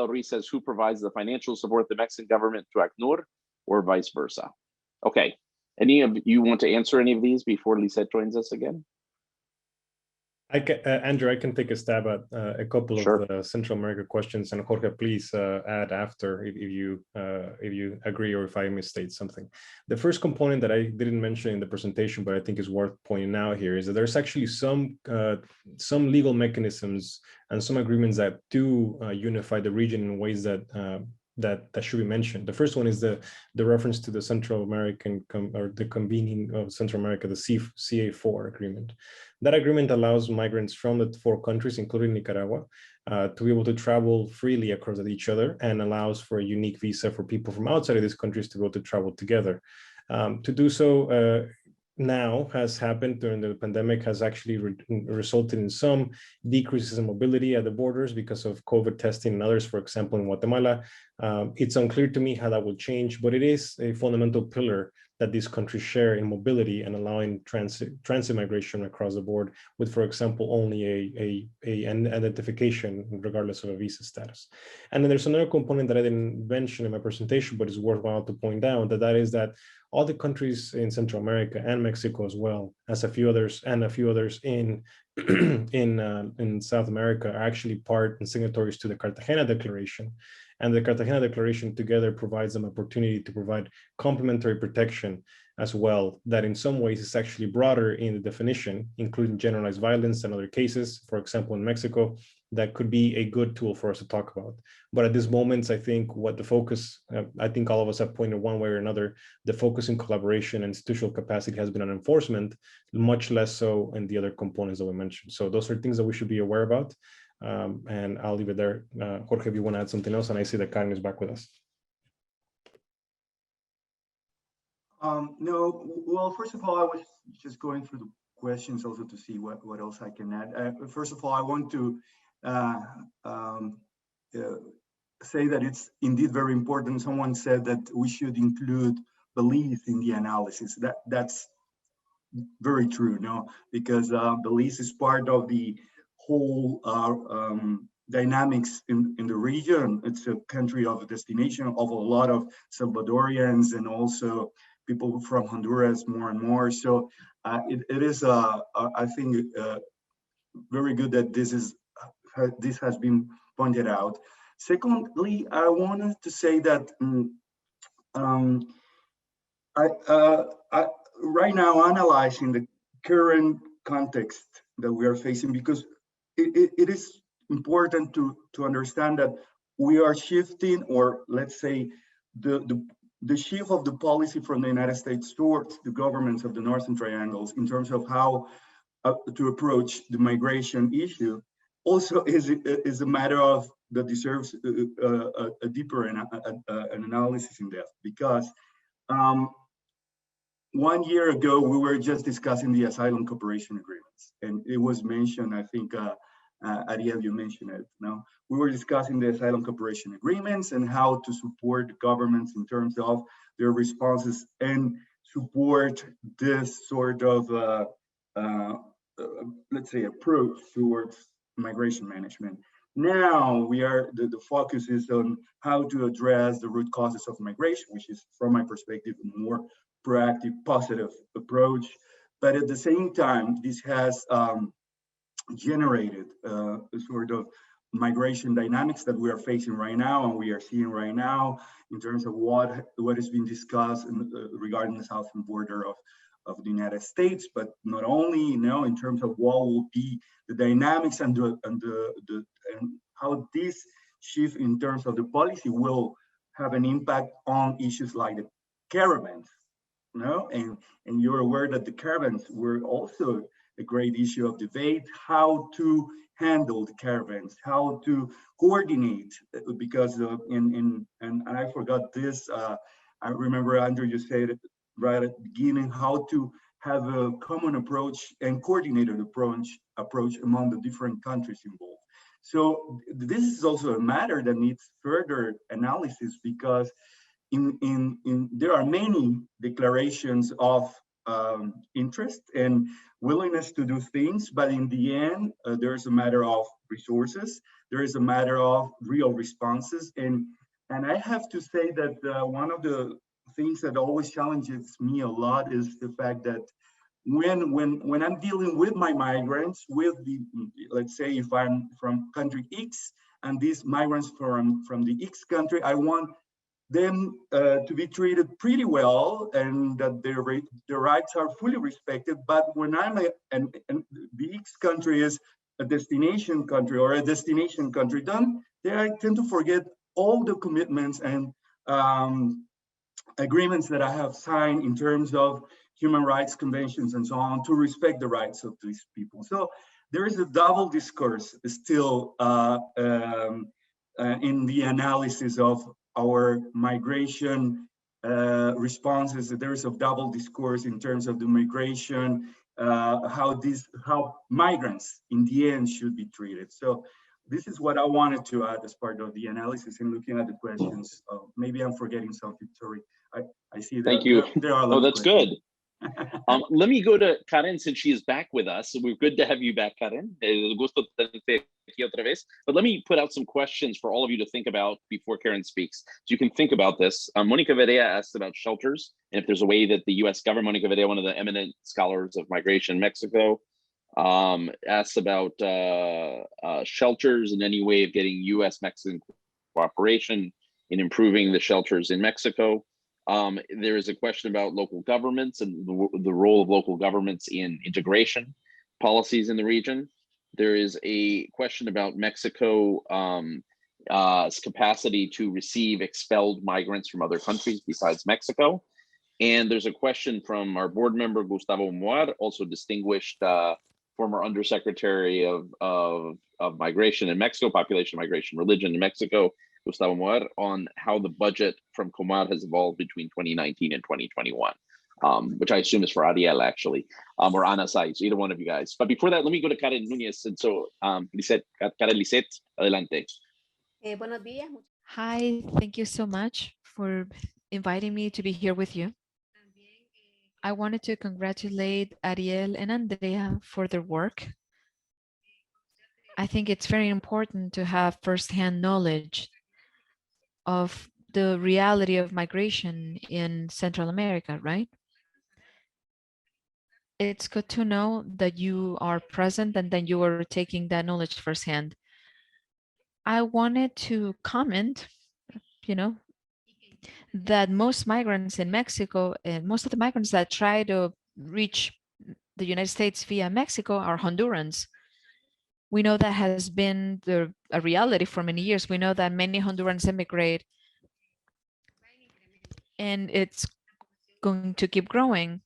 Ruiz says, who provides the financial support, the Mexican government to ACNUR or vice versa? Okay, any of you want to answer any of these before Lisette joins us again? Andrew, I can take a stab at a couple Sure. of the Central America questions, and Jorge, please add after if you agree or if I misstate something. The first component that I didn't mention in the presentation, but I think is worth pointing out here, is that there's actually some legal mechanisms and some agreements that do unify the region in ways that that should be mentioned. The first one is the reference to the Central American or the convening of Central America, the CA4 agreement. That agreement allows migrants from the 4 countries, including Nicaragua, to be able to travel freely across each other, and allows for a unique visa for people from outside of these countries to be able to travel together. To do so now has happened during the pandemic, has actually resulted in some decreases in mobility at the borders because of COVID testing and others. For example, in Guatemala, it's unclear to me how that will change, but it is a fundamental pillar that these countries share in mobility and allowing transit migration across the board with, for example, only an identification regardless of a visa status. And then there's another component that I didn't mention in my presentation, but it's worthwhile to point out, that is that all the countries in Central America and Mexico, as well as a few others in in South America, are actually part and signatories to the Cartagena Declaration. And the Cartagena Declaration together provides them opportunity to provide complementary protection as well, that in some ways is actually broader in the definition, including generalized violence and other cases, for example, in Mexico, that could be a good tool for us to talk about. But at this moment, I think what the focus, I think all of us have pointed one way or another, the focus in collaboration and institutional capacity has been on enforcement, much less so in the other components that we mentioned. So those are things that we should be aware about. And I'll leave it there. Jorge, if you want to add something else, and I see that Karen is back with us. No, well, first of all, I was just going through the questions also to see what else I can add. First of all, I want to say that it's indeed very important. Someone said that we should include belief in the analysis. That's very true, no? Because Belize is part of the whole dynamics in the region. It's a country of destination of a lot of Salvadorians and also people from Honduras more and more. So it is, I think, very good that this has been pointed out. Secondly, I wanted to say that right now analyzing the current context that we are facing, because it is important to understand that we are shifting, or let's say the shift of the policy from the United States towards the governments of the Northern Triangles in terms of how to approach the migration issue also is a matter of that deserves a deeper an analysis in depth, because 1 year ago, we were just discussing the asylum cooperation agreements, and it was mentioned, I think, Ariel, you mentioned it. No, we were discussing the asylum cooperation agreements and how to support the governments in terms of their responses and support this sort of, let's say, approach towards migration management. Now the focus is on how to address the root causes of migration, which is, from my perspective, a more proactive, positive approach. But at the same time, this has generated a sort of migration dynamics that we are facing right now, and we are seeing right now in terms of what has been discussed regarding the southern border of the United States, but not only, in terms of what will be the dynamics and how this shift in terms of the policy will have an impact on issues like the caravans. And you're aware that the caravans were also a great issue of debate, how to handle the caravans, how to coordinate, because and I forgot this, I remember, Andrew, you said it right at the beginning, how to have a common approach and coordinated approach among the different countries involved. So this is also a matter that needs further analysis, because there are many declarations of interest and willingness to do things, but in the end, there's a matter of resources. There is a matter of real responses, and I have to say that one of the things that always challenges me a lot is the fact that when I'm dealing with my migrants, let's say if I'm from country X and these migrants from the X country, I want them to be treated pretty well and that their rights are fully respected. But when and the X country is a destination country or a destination country, then I tend to forget all the commitments and agreements that I have signed in terms of human rights conventions and so on, to respect the rights of these people. So there is a double discourse still in the analysis of our migration responses. There is a double discourse in terms of the migration, how migrants in the end should be treated. So this is what I wanted to add as part of the analysis and looking at the questions. Maybe I'm forgetting something, sorry. I see that. Thank you. There are oh, that's good. Let me go to Karen since she is back with us. We're good to have you back, Karen. Gusto tenerte aquí otra vez. But let me put out some questions for all of you to think about before Karen speaks. So you can think about this. Monica Verea asked about shelters and if there's a way that the US government, Monica Verea, one of the eminent scholars of migration in Mexico, asked about shelters and any way of getting US-Mexican cooperation in improving the shelters in Mexico. There is a question about local governments and the role of local governments in integration policies in the region. There is a question about Mexico's capacity to receive expelled migrants from other countries besides Mexico. And there's a question from our board member, Gustavo Moar, also distinguished former undersecretary of migration in Mexico, population, migration, religion in Mexico, Gustavo Moar, on how the budget from Kumar has evolved between 2019 and 2021, which I assume is for Ariel, actually, or Ana Saiz, either one of you guys. But before that, let me go to Karen Nunez. And so, Lisette, Karen Lisette, adelante. Buenos días. Hi, thank you so much for inviting me to be here with you. I wanted to congratulate Ariel and Andrea for their work. I think it's very important to have firsthand knowledge of the reality of migration in Central America, right? It's good to know that you are present and that you are taking that knowledge firsthand. I wanted to comment, that most migrants in Mexico and most of the migrants that try to reach the United States via Mexico are Hondurans. We know that has been a reality for many years. We know that many Hondurans immigrate and it's going to keep growing.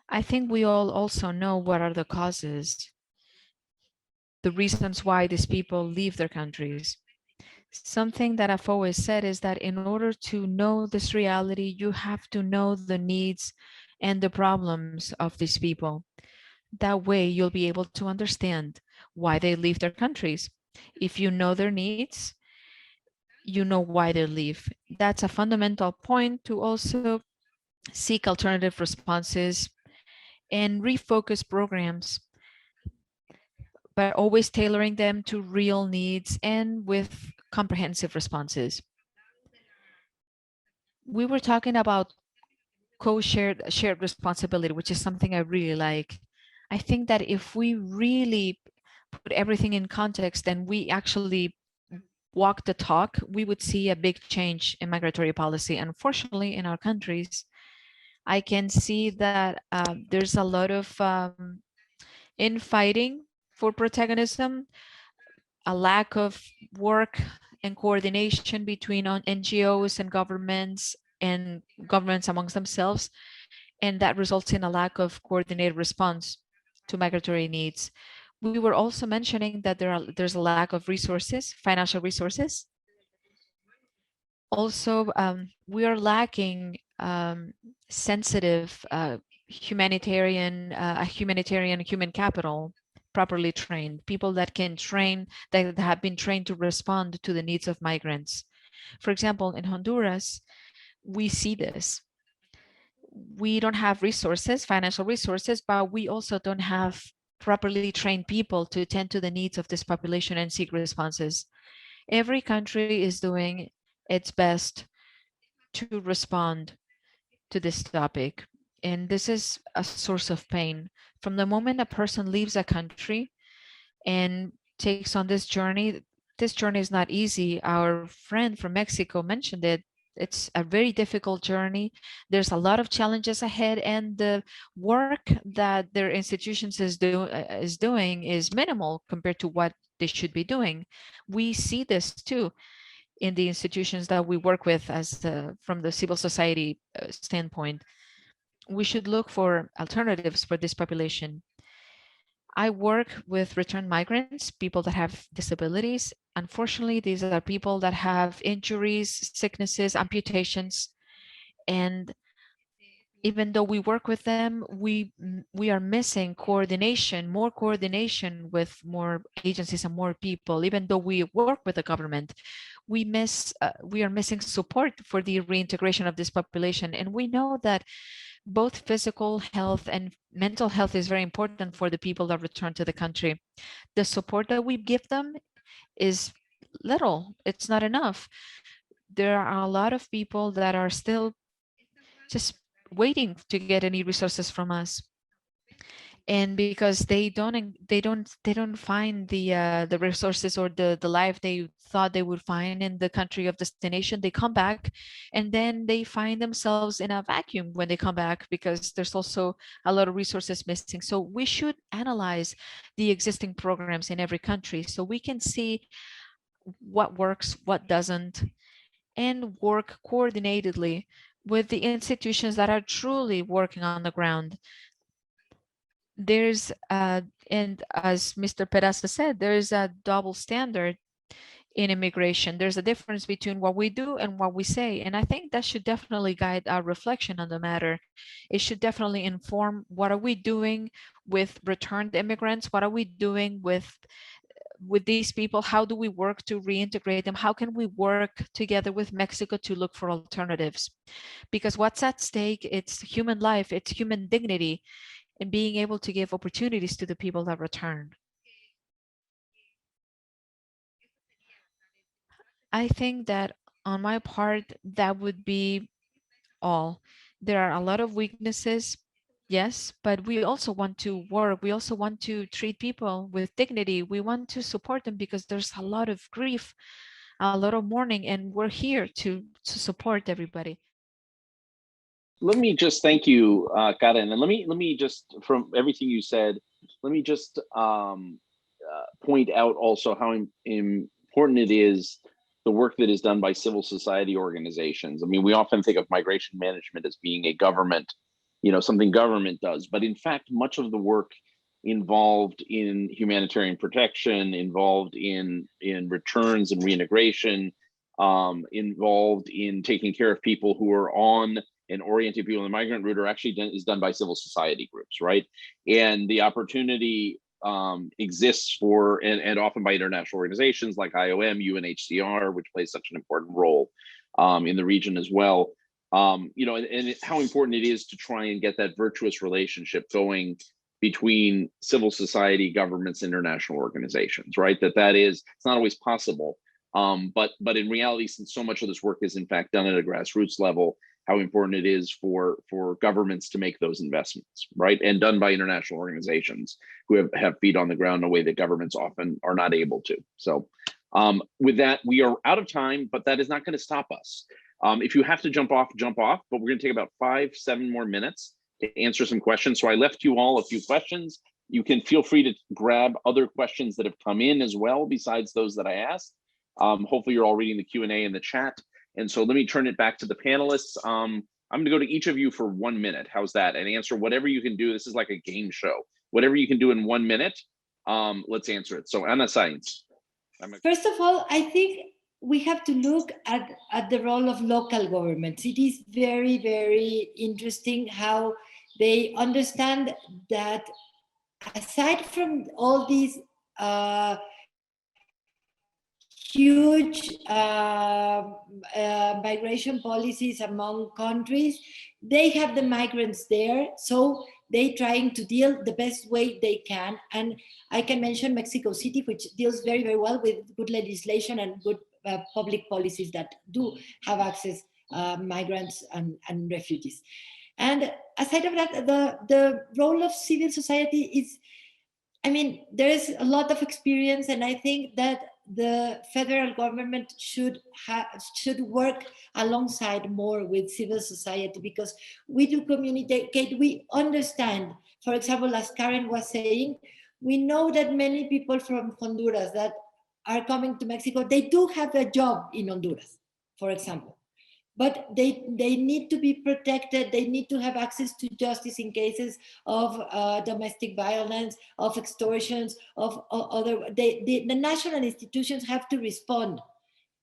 I think we all also know what are the causes, the reasons why these people leave their countries. Something that I've always said is that in order to know this reality, you have to know the needs and the problems of these people. That way, you'll be able to understand why they leave their countries. If you know their needs, you know why they leave. That's a fundamental point to also seek alternative responses and refocus programs, but always tailoring them to real needs and with comprehensive responses. We were talking about shared responsibility, which is something I really like. I think that if we really put everything in context and we actually walk the talk, we would see a big change in migratory policy. Unfortunately, in our countries, I can see that there's a lot of infighting for protagonism, a lack of work and coordination between NGOs and governments amongst themselves, and that results in a lack of coordinated response to migratory needs. We were also mentioning that there's a lack of resources, financial resources. Also, we are lacking sensitive humanitarian human capital, properly trained, people that can train, that have been trained to respond to the needs of migrants. For example, in Honduras, we see this. We don't have resources, financial resources, but we also don't have properly trained people to attend to the needs of this population and seek responses. Every country is doing its best to respond to this topic. And this is a source of pain. From the moment a person leaves a country and takes on this journey is not easy. Our friend from Mexico mentioned it. It's a very difficult journey. There's a lot of challenges ahead, and the work that their institutions is doing is minimal compared to what they should be doing. We see this too in the institutions that we work with as from the civil society standpoint. We should look for alternatives for this population. I work with returned migrants, people that have disabilities. Unfortunately, these are people that have injuries, sicknesses, amputations, and even though we work with them, we are missing coordination, more coordination with more agencies and more people. Even though we work with the government, we are missing support for the reintegration of this population. And we know that both physical health and mental health is very important for the people that return to the country. The support that we give them is little, it's not enough. There are a lot of people that are still just waiting to get any resources from us, and because they don't find the resources or the life they thought they would find in the country of destination, they come back and then they find themselves in a vacuum when they come back, because there's also a lot of resources missing. So we should analyze the existing programs in every country so we can see what works, what doesn't, and work coordinatedly with the institutions that are truly working on the ground. There's, and as Mr. Peraza said, there is a double standard in immigration. There's a difference between what we do and what we say. And I think that should definitely guide our reflection on the matter. It should definitely inform what are we doing with returned immigrants? What are we doing with these people? How do we work to reintegrate them? How can we work together with Mexico to look for alternatives? Because what's at stake, it's human life, it's human dignity, and being able to give opportunities to the people that return. I think that on my part, that would be all. There are a lot of weaknesses, yes, but we also want to work. We also want to treat people with dignity. We want to support them because there's a lot of grief, a lot of mourning, and we're here to support everybody. Let me just thank you, Karen, and let me just, from everything you said, let me just point out also how important it is, the work that is done by civil society organizations. I mean, we often think of migration management as being a government, something government does, but in fact, much of the work involved in humanitarian protection, involved in returns and reintegration, involved in taking care of people who are on and oriented people on the migrant route is done by civil society groups, right? And the opportunity exists for, and often by international organizations like IOM, UNHCR, which plays such an important role in the region as well. And how important it is to try and get that virtuous relationship going between civil society, governments, international organizations, right? It's not always possible. But in reality, since so much of this work is in fact done at a grassroots level, how important it is for governments to make those investments, right? And done by international organizations who have feet on the ground in a way that governments often are not able to. So with that, we are out of time, but that is not going to stop us. If you have to jump off, but we're going to take about 5-7 more minutes to answer some questions. So I left you all a few questions. You can feel free to grab other questions that have come in as well, besides those that I asked. Hopefully you're all reading the Q&A in the chat. And so let me turn it back to the panelists. I'm going to go to each of you for 1 minute. How's that? And answer whatever you can do. This is like a game show. Whatever you can do in 1 minute, let's answer it. So Ana Sainz. First of all, I think we have to look at the role of local governments. It is very, very interesting how they understand that aside from all these huge migration policies among countries, they have the migrants there, so they trying to deal the best way they can. And I can mention Mexico City, which deals very, very well with good legislation and good public policies that do have access migrants and refugees. And aside of that, the role of civil society is, I mean, there is a lot of experience, and I think that the federal government should work alongside more with civil society, because we do communicate, we understand. For example, as Karen was saying, we know that many people from Honduras that are coming to Mexico, they do have a job in Honduras, for example. But they need to be protected. They need to have access to justice in cases of domestic violence, of extortions, of other. The national institutions have to respond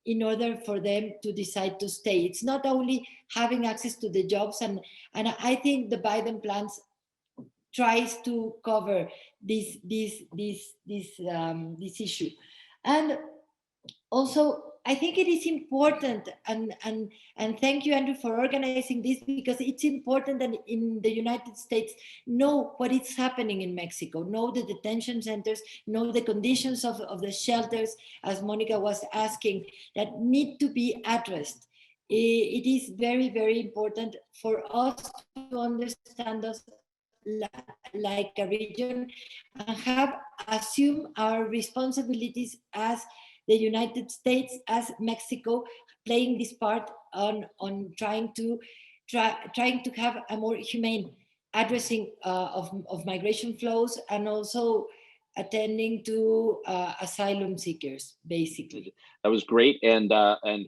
in order for them to decide to stay. It's not only having access to the jobs, and I think the Biden plans tries to cover this issue. And also, I think it is important, and thank you, Andrew, for organizing this, because it's important that in the United States know what is happening in Mexico, know the detention centers, know the conditions of the shelters, as Monica was asking, that need to be addressed. It is very, very important for us to understand us like a region and assume our responsibilities as the United States, as Mexico, playing this part on trying to have a more humane addressing of migration flows, and also attending to asylum seekers, basically. That was great, and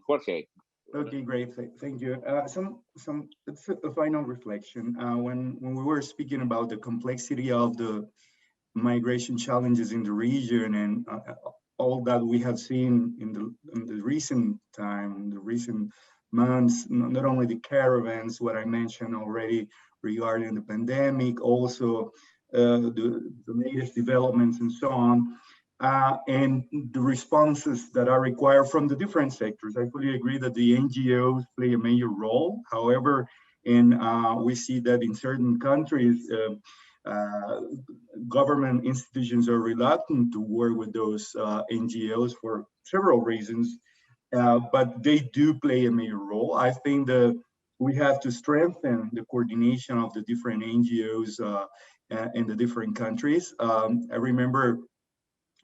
Jorge. Okay, great. Thank you. It's a final reflection. When we were speaking about the complexity of the migration challenges in the region, and all that we have seen in the recent time, the recent months, not only the caravans, what I mentioned already regarding the pandemic, also the latest developments and so on, and the responses that are required from the different sectors. I fully agree that the NGOs play a major role. However, we see that in certain countries, government institutions are reluctant to work with those NGOs for several reasons, but they do play a major role. I think that we have to strengthen the coordination of the different NGOs in the different countries. I remember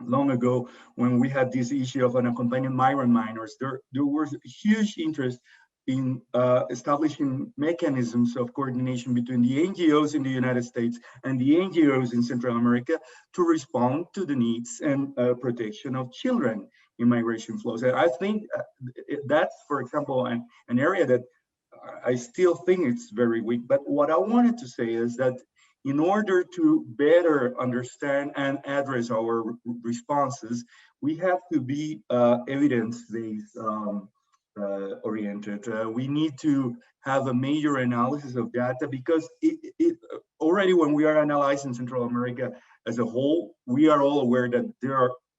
long ago when we had this issue of unaccompanied migrant minors, there was huge interest in establishing mechanisms of coordination between the NGOs in the United States and the NGOs in Central America to respond to the needs and protection of children in migration flows. And I think that's, for example, an area that I still think it's very weak. But what I wanted to say is that in order to better understand and address our responses, we have to be evidence-based oriented. We need to have a major analysis of data, because it already, when we are analyzing Central America as a whole, we are all aware that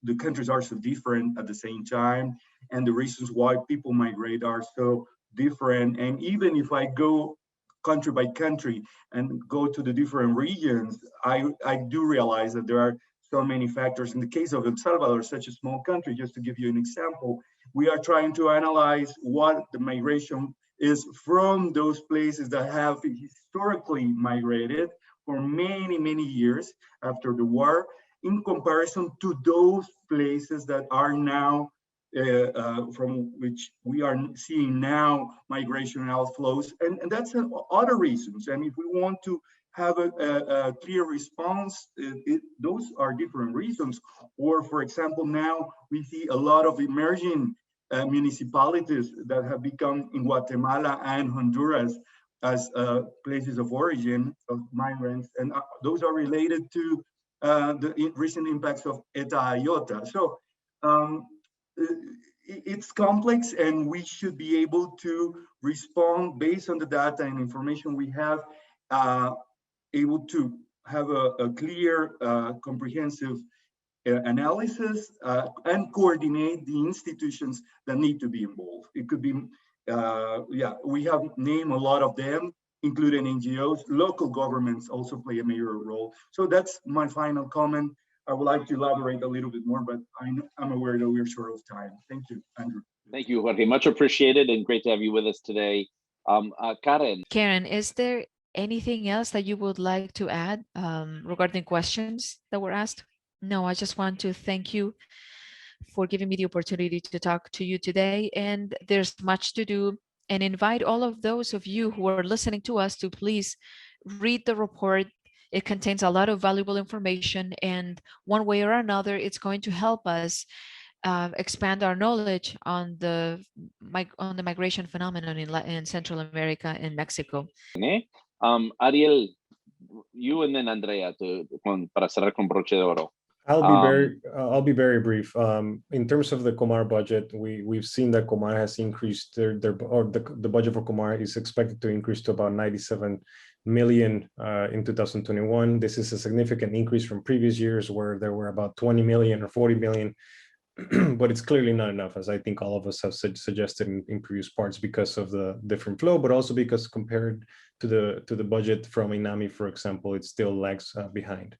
the countries are so different at the same time, and the reasons why people migrate are so different. And even if I go country by country and go to the different regions, I do realize that there are so many factors. In the case of El Salvador, such a small country, just to give you an example, we are trying to analyze what the migration is from those places that have historically migrated for many, many years after the war, in comparison to those places that are now from which we are seeing now migration outflows, and that's other reasons. And if we want to have a clear response, those are different reasons. Or, for example, now we see a lot of emerging municipalities that have become in Guatemala and Honduras as places of origin of migrants, and those are related to the recent impacts of ETA IOTA. So it's complex, and we should be able to respond based on the data and information we have, able to have a clear, comprehensive analysis and coordinate the institutions that need to be involved. It could be, we have named a lot of them, including NGOs. Local governments also play a major role. So that's my final comment. I would like to elaborate a little bit more, but I'm aware that we're short of time. Thank you, Andrew. Thank you, Jorge. Much appreciated, and great to have you with us today. Karen, is there anything else that you would like to add regarding questions that were asked? No, I just want to thank you for giving me the opportunity to talk to you today. And there's much to do, and invite all of those of you who are listening to us to please read the report. It contains a lot of valuable information, and one way or another, it's going to help us expand our knowledge on the migration phenomenon in Central America and Mexico. Ariel, you and then Andrea para cerrar con broche de oro. I'll be very brief. In terms of the Kumar budget, we've seen that Kumar has increased the budget for Kumar is expected to increase to about 97 million in 2021. This is a significant increase from previous years where there were about 20 million or 40 million. But it's clearly not enough, as I think all of us have suggested in previous parts, because of the different flow, but also because compared to the budget from INAMI, for example, it still lags behind.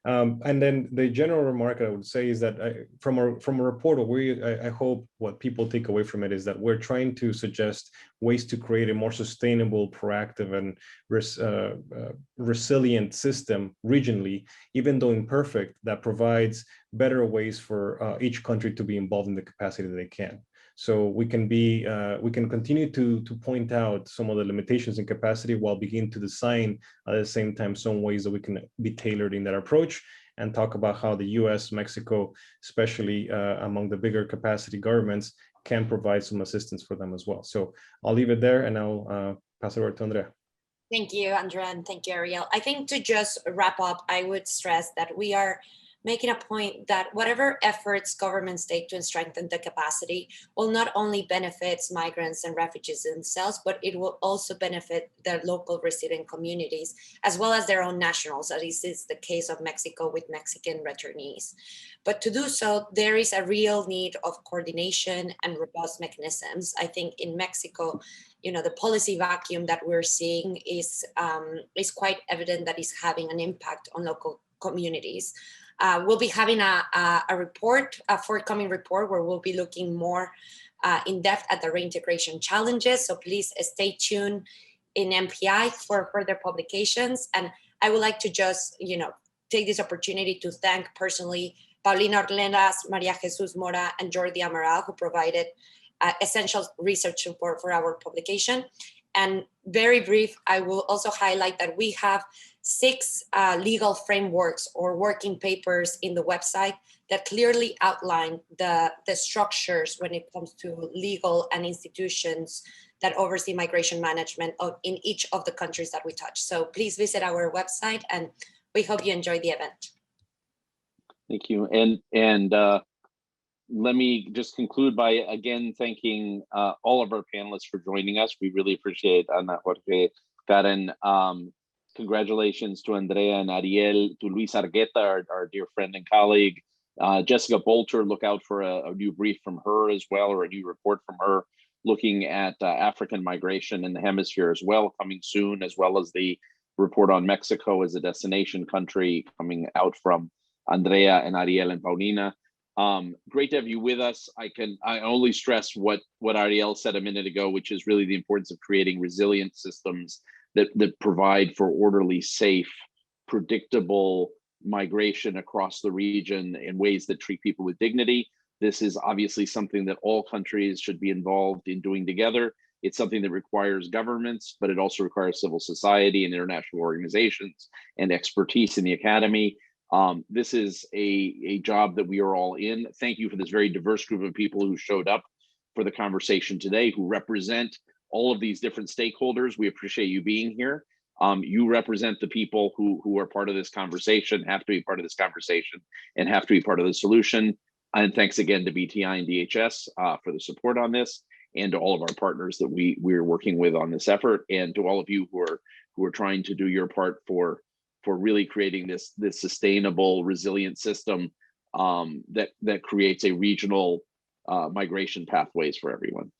And then the general remark I would say is that from a report, I hope what people take away from it is that we're trying to suggest ways to create a more sustainable, proactive, and resilient system regionally, even though imperfect, that provides better ways for each country to be involved in the capacity that they can. So we can continue to point out some of the limitations in capacity while begin to design at the same time some ways that we can be tailored in that approach, and talk about how the US, Mexico, especially among the bigger capacity governments, can provide some assistance for them as well. So I'll leave it there, and I'll pass it over to Andrea. Thank you, Andrea, and thank you, Ariel. I think to just wrap up, I would stress that we are making a point that whatever efforts governments take to strengthen the capacity will not only benefit migrants and refugees themselves, but it will also benefit their local resident communities, as well as their own nationals, as is the case of Mexico with Mexican returnees. But to do so, there is a real need of coordination and robust mechanisms. I think in Mexico, the policy vacuum that we're seeing is quite evident that is having an impact on local communities. We'll be having a forthcoming report where we'll be looking more in depth at the reintegration challenges. So please stay tuned in MPI for further publications. And I would like to just, take this opportunity to thank personally Paulina Orlenas, Maria Jesus Mora, and Jordi Amaral, who provided essential research support for our publication. And very brief, I will also highlight that we have 6 legal frameworks or working papers in the website that clearly outline the structures when it comes to legal and institutions that oversee migration management in each of the countries that we touch. So please visit our website, and we hope you enjoy the event. Thank you. And let me just conclude by again thanking all of our panelists for joining us. We really appreciate Ana, Jorge, Karen. Congratulations to Andrea and Ariel, to Luis Argueta, our dear friend and colleague. Jessica Bolter, look out for a new brief from her as well, or a new report from her, looking at African migration in the hemisphere as well, coming soon, as well as the report on Mexico as a destination country coming out from Andrea and Ariel and Paulina. Great to have you with us. I only stress what Ariel said a minute ago, which is really the importance of creating resilient systems that provide for orderly, safe, predictable migration across the region in ways that treat people with dignity. This is obviously something that all countries should be involved in doing together. It's something that requires governments, but it also requires civil society and international organizations and expertise in the academy. This is a job that we are all in. Thank you for this very diverse group of people who showed up for the conversation today, who represent all of these different stakeholders. We appreciate you being here. You represent the people who are part of this conversation, have to be part of this conversation, and have to be part of the solution. And thanks again to BTI and DHS for the support on this, and to all of our partners that we're working with on this effort, and to all of you who are trying to do your part for really creating this sustainable, resilient system that creates a regional migration pathways for everyone.